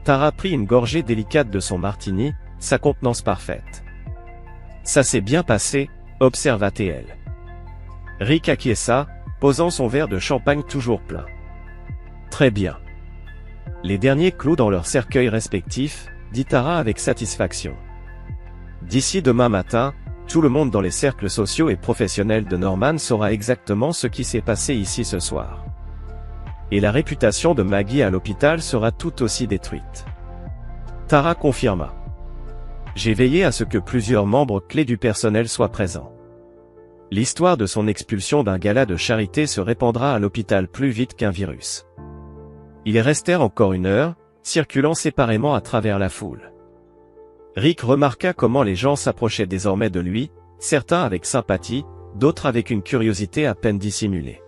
Tara prit une gorgée délicate de son martini, sa contenance parfaite. Ça s'est bien passé, observa-t-elle. Rick acquiesça, posant son verre de champagne toujours plein. Très bien. Les derniers clous dans leurs cercueils respectifs, dit Tara avec satisfaction. D'ici demain matin, tout le monde dans les cercles sociaux et professionnels de Norman saura exactement ce qui s'est passé ici ce soir. Et la réputation de Maggie à l'hôpital sera tout aussi détruite. Tara confirma. J'ai veillé à ce que plusieurs membres clés du personnel soient présents. L'histoire de son expulsion d'un gala de charité se répandra à l'hôpital plus vite qu'un virus. Ils restèrent encore 1 heure, circulant séparément à travers la foule. Rick remarqua comment les gens s'approchaient désormais de lui, certains avec sympathie, d'autres avec une curiosité à peine dissimulée.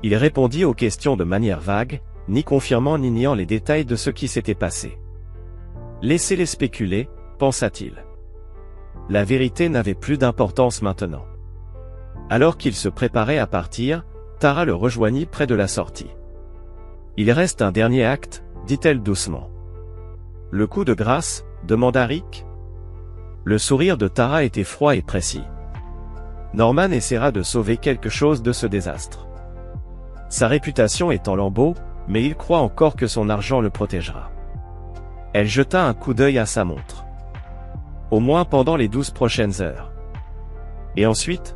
Il répondit aux questions de manière vague, ni confirmant ni niant les détails de ce qui s'était passé. Laissez-les spéculer, pensa-t-il. La vérité n'avait plus d'importance maintenant. Alors qu'il se préparait à partir, Tara le rejoignit près de la sortie. Il reste un dernier acte, dit-elle doucement. Le coup de grâce, demanda Rick. Le sourire de Tara était froid et précis. Norman essaiera de sauver quelque chose de ce désastre. Sa réputation est en lambeaux, mais il croit encore que son argent le protégera. Elle jeta un coup d'œil à sa montre. Au moins pendant les 12 prochaines heures. Et ensuite?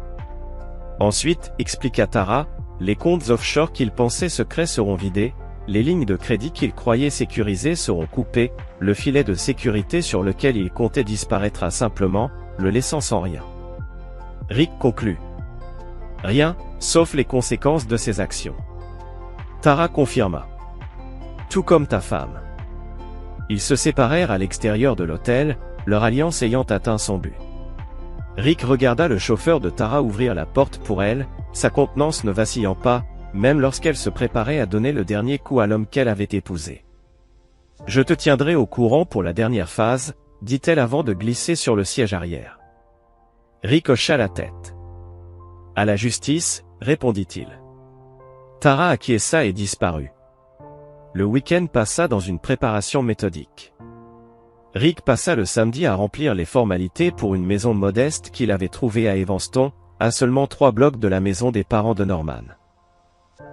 Ensuite, expliqua Tara, les comptes offshore qu'il pensait secrets seront vidés, les lignes de crédit qu'il croyait sécurisées seront coupées, le filet de sécurité sur lequel il comptait disparaîtra simplement, le laissant sans rien. Rick conclut. Rien, sauf les conséquences de ses actions. Tara confirma. Tout comme ta femme. Ils se séparèrent à l'extérieur de l'hôtel, leur alliance ayant atteint son but. Rick regarda le chauffeur de Tara ouvrir la porte pour elle, sa contenance ne vacillant pas, même lorsqu'elle se préparait à donner le dernier coup à l'homme qu'elle avait épousé. Je te tiendrai au courant pour la dernière phase, dit-elle avant de glisser sur le siège arrière. Rick hocha la tête. À la justice, répondit-il. Tara acquiesça et disparut. Le week-end passa dans une préparation méthodique. Rick passa le samedi à remplir les formalités pour une maison modeste qu'il avait trouvée à Evanston, à seulement 3 blocs de la maison des parents de Norman.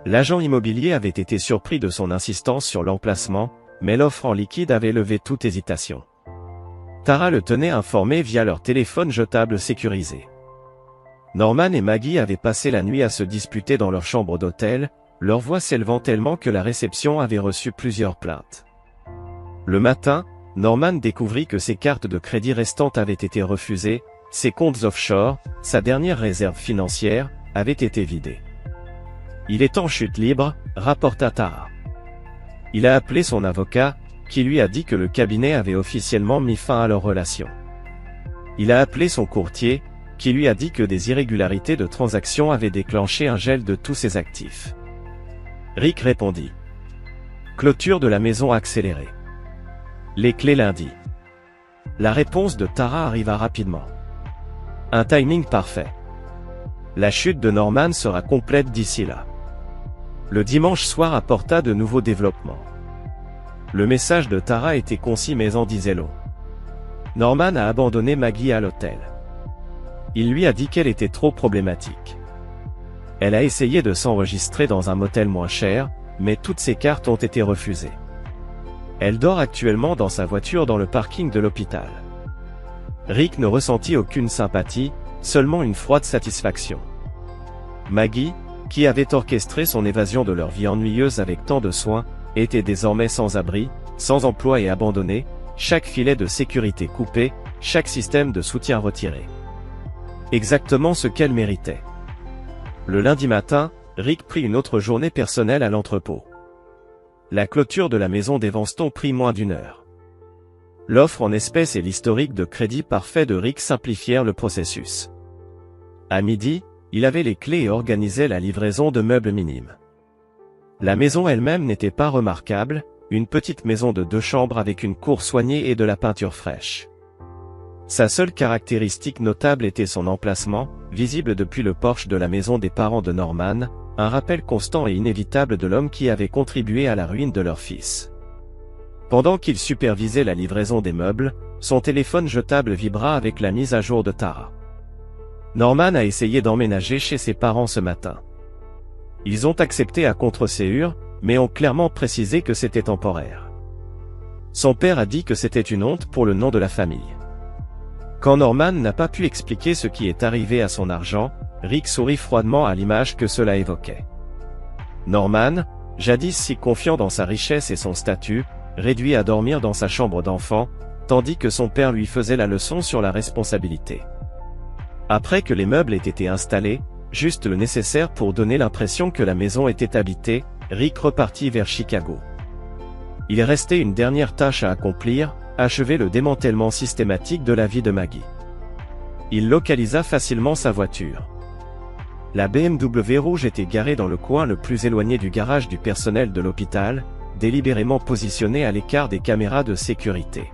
L'agent immobilier avait été surpris de son insistance sur l'emplacement, mais l'offre en liquide avait levé toute hésitation. Tara le tenait informé via leur téléphone jetable sécurisé. Norman et Maggie avaient passé la nuit à se disputer dans leur chambre d'hôtel, leur voix s'élevant tellement que la réception avait reçu plusieurs plaintes. Le matin, Norman découvrit que ses cartes de crédit restantes avaient été refusées, ses comptes offshore, sa dernière réserve financière, avaient été vidés. Il est en chute libre, rapporta Tara. Il a appelé son avocat, qui lui a dit que le cabinet avait officiellement mis fin à leur relation. Il a appelé son courtier, qui lui a dit que des irrégularités de transactions avaient déclenché un gel de tous ses actifs. Rick répondit. Clôture de la maison accélérée. Les clés lundi. La réponse de Tara arriva rapidement. Un timing parfait. La chute de Norman sera complète d'ici là. Le dimanche soir apporta de nouveaux développements. Le message de Tara était concis mais en disait long. Norman a abandonné Maggie à l'hôtel. Il lui a dit qu'elle était trop problématique. Elle a essayé de s'enregistrer dans un motel moins cher, mais toutes ses cartes ont été refusées. Elle dort actuellement dans sa voiture dans le parking de l'hôpital. Rick ne ressentit aucune sympathie, seulement une froide satisfaction. Maggie, qui avait orchestré son évasion de leur vie ennuyeuse avec tant de soin, était désormais sans abri, sans emploi et abandonnée, chaque filet de sécurité coupé, chaque système de soutien retiré. Exactement ce qu'elle méritait. Le lundi matin, Rick prit une autre journée personnelle à l'entrepôt. La clôture de la maison d'Evanston prit moins d'1 heure. L'offre en espèces et l'historique de crédit parfait de Rick simplifièrent le processus. À midi, il avait les clés et organisait la livraison de meubles minimes. La maison elle-même n'était pas remarquable, une petite maison de 2 chambres avec une cour soignée et de la peinture fraîche. Sa seule caractéristique notable était son emplacement, visible depuis le porche de la maison des parents de Norman, un rappel constant et inévitable de l'homme qui avait contribué à la ruine de leur fils. Pendant qu'il supervisait la livraison des meubles, son téléphone jetable vibra avec la mise à jour de Tara. Norman a essayé d'emménager chez ses parents ce matin. Ils ont accepté à contre-ségur, mais ont clairement précisé que c'était temporaire. Son père a dit que c'était une honte pour le nom de la famille. Quand Norman n'a pas pu expliquer ce qui est arrivé à son argent, Rick sourit froidement à l'image que cela évoquait. Norman, jadis si confiant dans sa richesse et son statut, réduit à dormir dans sa chambre d'enfant, tandis que son père lui faisait la leçon sur la responsabilité. Après que les meubles aient été installés, juste le nécessaire pour donner l'impression que la maison était habitée, Rick repartit vers Chicago. Il restait une dernière tâche à accomplir, achever le démantèlement systématique de la vie de Maggie. Il localisa facilement sa voiture. La BMW rouge était garée dans le coin le plus éloigné du garage du personnel de l'hôpital, délibérément positionnée à l'écart des caméras de sécurité.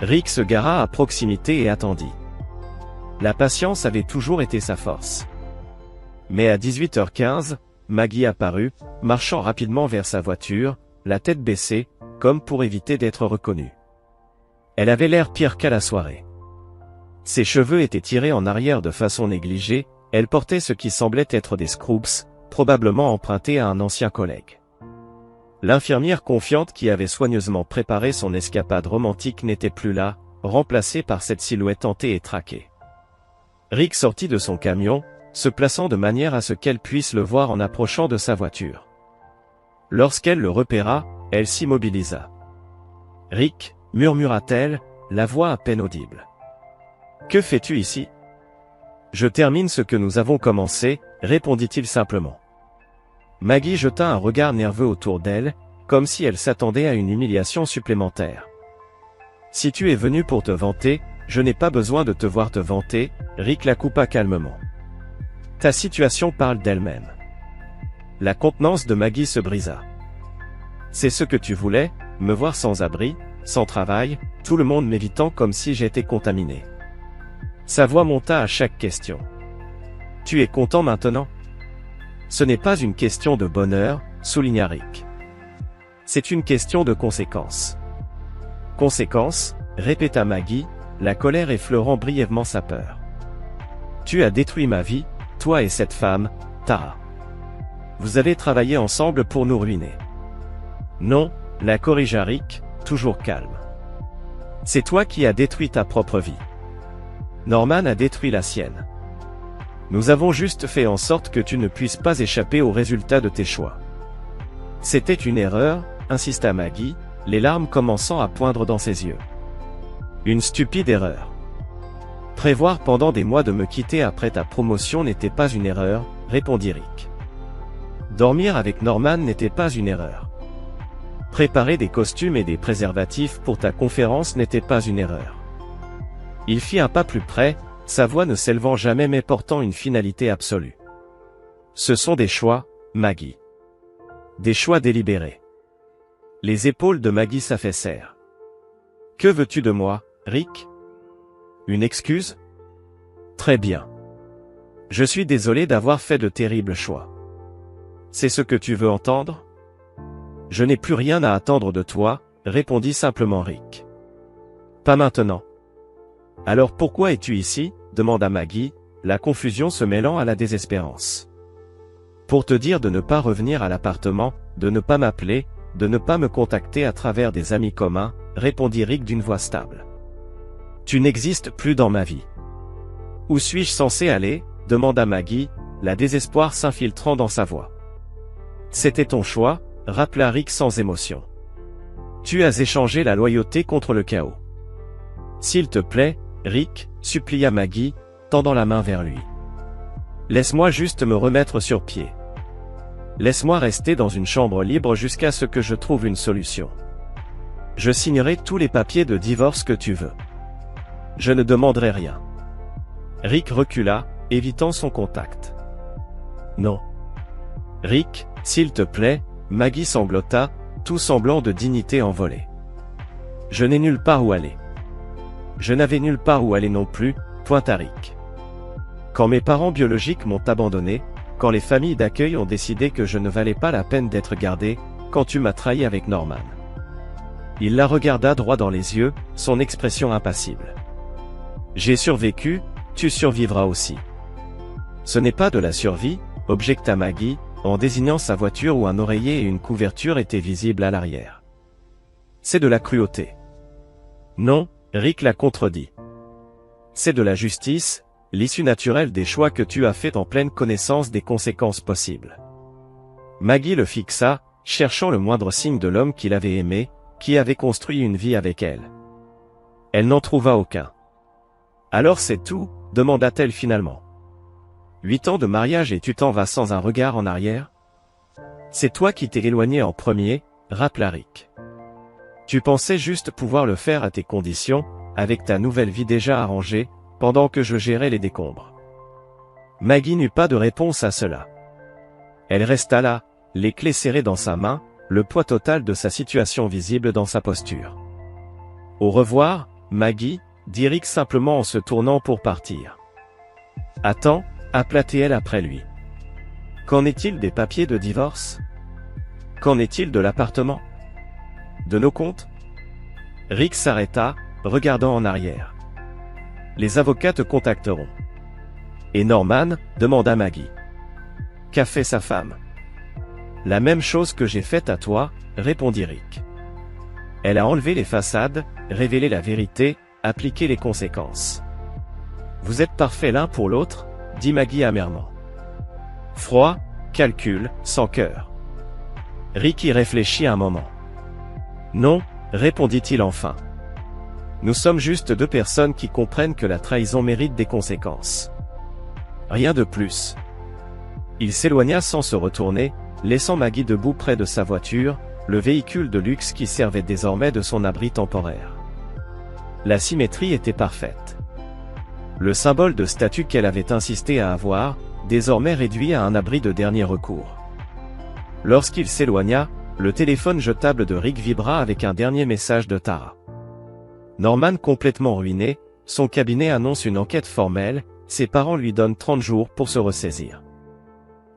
Rick se gara à proximité et attendit. La patience avait toujours été sa force. Mais à 18h15, Maggie apparut, marchant rapidement vers sa voiture, la tête baissée, comme pour éviter d'être reconnue. Elle avait l'air pire qu'à la soirée. Ses cheveux étaient tirés en arrière de façon négligée, elle portait ce qui semblait être des scrubs, probablement empruntés à un ancien collègue. L'infirmière confiante qui avait soigneusement préparé son escapade romantique n'était plus là, remplacée par cette silhouette hantée et traquée. Rick sortit de son camion, se plaçant de manière à ce qu'elle puisse le voir en approchant de sa voiture. Lorsqu'elle le repéra, elle s'immobilisa. « Rick » murmura-t-elle, la voix à peine audible. « Que fais-tu ici ?»« Je termine ce que nous avons commencé » répondit-il simplement. Maggie jeta un regard nerveux autour d'elle, comme si elle s'attendait à une humiliation supplémentaire. « Si tu es venu pour te vanter, je n'ai pas besoin de te voir te vanter » Rick la coupa calmement. « Ta situation parle d'elle-même. » La contenance de Maggie se brisa. « C'est ce que tu voulais, me voir sans abri, sans travail, tout le monde m'évitant comme si j'étais contaminé. » Sa voix monta à chaque question. « Tu es content maintenant ? » Ce n'est pas une question de bonheur, souligna Rick. C'est une question de conséquences. Conséquences, répéta Maggie, la colère effleurant brièvement sa peur. Tu as détruit ma vie, toi et cette femme, Tara. Vous avez travaillé ensemble pour nous ruiner. Non, la corrigea Rick, toujours calme. C'est toi qui as détruit ta propre vie. Norman a détruit la sienne. Nous avons juste fait en sorte que tu ne puisses pas échapper aux résultats de tes choix. C'était une erreur, insista Maggie, les larmes commençant à poindre dans ses yeux. Une stupide erreur. Prévoir pendant des mois de me quitter après ta promotion n'était pas une erreur, répondit Rick. Dormir avec Norman n'était pas une erreur. Préparer des costumes et des préservatifs pour ta conférence n'était pas une erreur. Il fit un pas plus près, sa voix ne s'élevant jamais mais portant une finalité absolue. Ce sont des choix, Maggie. Des choix délibérés. Les épaules de Maggie s'affaissèrent. Que veux-tu de moi, Rick? Une excuse? Très bien. Je suis désolé d'avoir fait de terribles choix. C'est ce que tu veux entendre? Je n'ai plus rien à attendre de toi, répondit simplement Rick. Pas maintenant. Alors pourquoi es-tu ici? Demanda Maggie, la confusion se mêlant à la désespérance. Pour te dire de ne pas revenir à l'appartement, de ne pas m'appeler, de ne pas me contacter à travers des amis communs, répondit Rick d'une voix stable. Tu n'existes plus dans ma vie. Où suis-je censé aller? Demanda Maggie, la désespoir s'infiltrant dans sa voix. C'était ton choix, rappela Rick sans émotion. Tu as échangé la loyauté contre le chaos. S'il te plaît, Rick, supplia Maggie, tendant la main vers lui. Laisse-moi juste me remettre sur pied. Laisse-moi rester dans une chambre libre jusqu'à ce que je trouve une solution. Je signerai tous les papiers de divorce que tu veux. Je ne demanderai rien. Rick recula, évitant son contact. Non. Rick, s'il te plaît, Maggie sanglota, tout semblant de dignité envolée. Je n'ai nulle part où aller. Je n'avais nulle part où aller non plus, pointa Rick. Quand mes parents biologiques m'ont abandonné, quand les familles d'accueil ont décidé que je ne valais pas la peine d'être gardé, quand tu m'as trahi avec Norman. Il la regarda droit dans les yeux, son expression impassible. J'ai survécu, tu survivras aussi. Ce n'est pas de la survie, objecta Maggie, en désignant sa voiture où un oreiller et une couverture étaient visibles à l'arrière. C'est de la cruauté. Non, Rick la contredit. C'est de la justice, l'issue naturelle des choix que tu as faits en pleine connaissance des conséquences possibles. Maggie le fixa, cherchant le moindre signe de l'homme qu'il avait aimé, qui avait construit une vie avec elle. Elle n'en trouva aucun. Alors c'est tout, demanda-t-elle finalement. 8 ans de mariage et tu t'en vas sans un regard en arrière? C'est toi qui t'es éloigné en premier, rappela Rick. Tu pensais juste pouvoir le faire à tes conditions, avec ta nouvelle vie déjà arrangée, pendant que je gérais les décombres. Maggie n'eut pas de réponse à cela. Elle resta là, les clés serrées dans sa main, le poids total de sa situation visible dans sa posture. Au revoir, Maggie, dit Rick simplement en se tournant pour partir. Attends, appela-t-elle après lui. Qu'en est-il des papiers de divorce? Qu'en est-il de l'appartement? De nos comptes? Rick s'arrêta, regardant en arrière. Les avocats te contacteront. Et Norman? Demanda Maggie. Qu'a fait sa femme? La même chose que j'ai faite à toi, répondit Rick. Elle a enlevé les façades, révélé la vérité, appliqué les conséquences. Vous êtes parfaits l'un pour l'autre, dit Maggie amèrement. Froid, calcul, sans cœur. Rick y réfléchit un moment. Non, répondit-il enfin. Nous sommes juste deux personnes qui comprennent que la trahison mérite des conséquences. Rien de plus. Il s'éloigna sans se retourner, laissant Maggie debout près de sa voiture, le véhicule de luxe qui servait désormais de son abri temporaire. La symétrie était parfaite. Le symbole de statut qu'elle avait insisté à avoir, désormais réduit à un abri de dernier recours. Lorsqu'il s'éloigna, le téléphone jetable de Rick vibra avec un dernier message de Tara. Norman complètement ruiné, son cabinet annonce une enquête formelle, ses parents lui donnent 30 jours pour se ressaisir.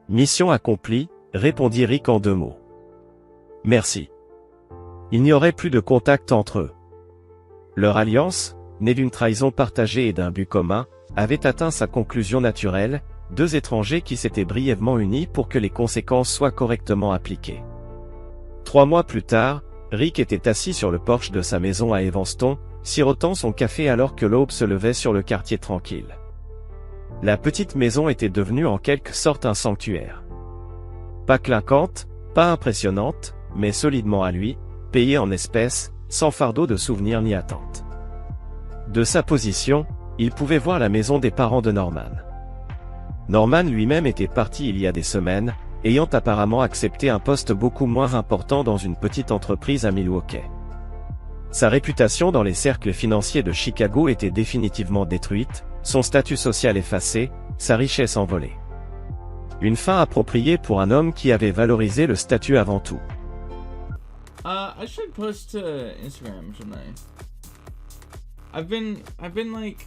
Mission accomplie, répondit Rick en 2 mots. Merci. Il n'y aurait plus de contact entre eux. Leur alliance, née d'une trahison partagée et d'un but commun, avait atteint sa conclusion naturelle, 2 étrangers qui s'étaient brièvement unis pour que les conséquences soient correctement appliquées. 3 mois plus tard, Rick était assis sur le porche de sa maison à Evanston, sirotant son café alors que l'aube se levait sur le quartier tranquille. La petite maison était devenue en quelque sorte un sanctuaire. Pas clinquante, pas impressionnante, mais solidement à lui, payée en espèces, sans fardeau de souvenirs ni attente. De sa position, il pouvait voir la maison des parents de Norman. Norman lui-même était parti il y a des semaines, ayant apparemment accepté un poste beaucoup moins important dans une petite entreprise à Milwaukee. Sa réputation dans les cercles financiers de Chicago était définitivement détruite, Son statut social effacé, sa richesse envolée. Une fin appropriée pour un homme qui avait valorisé le statut avant tout. I should post to Instagram, shouldn't I? I've been like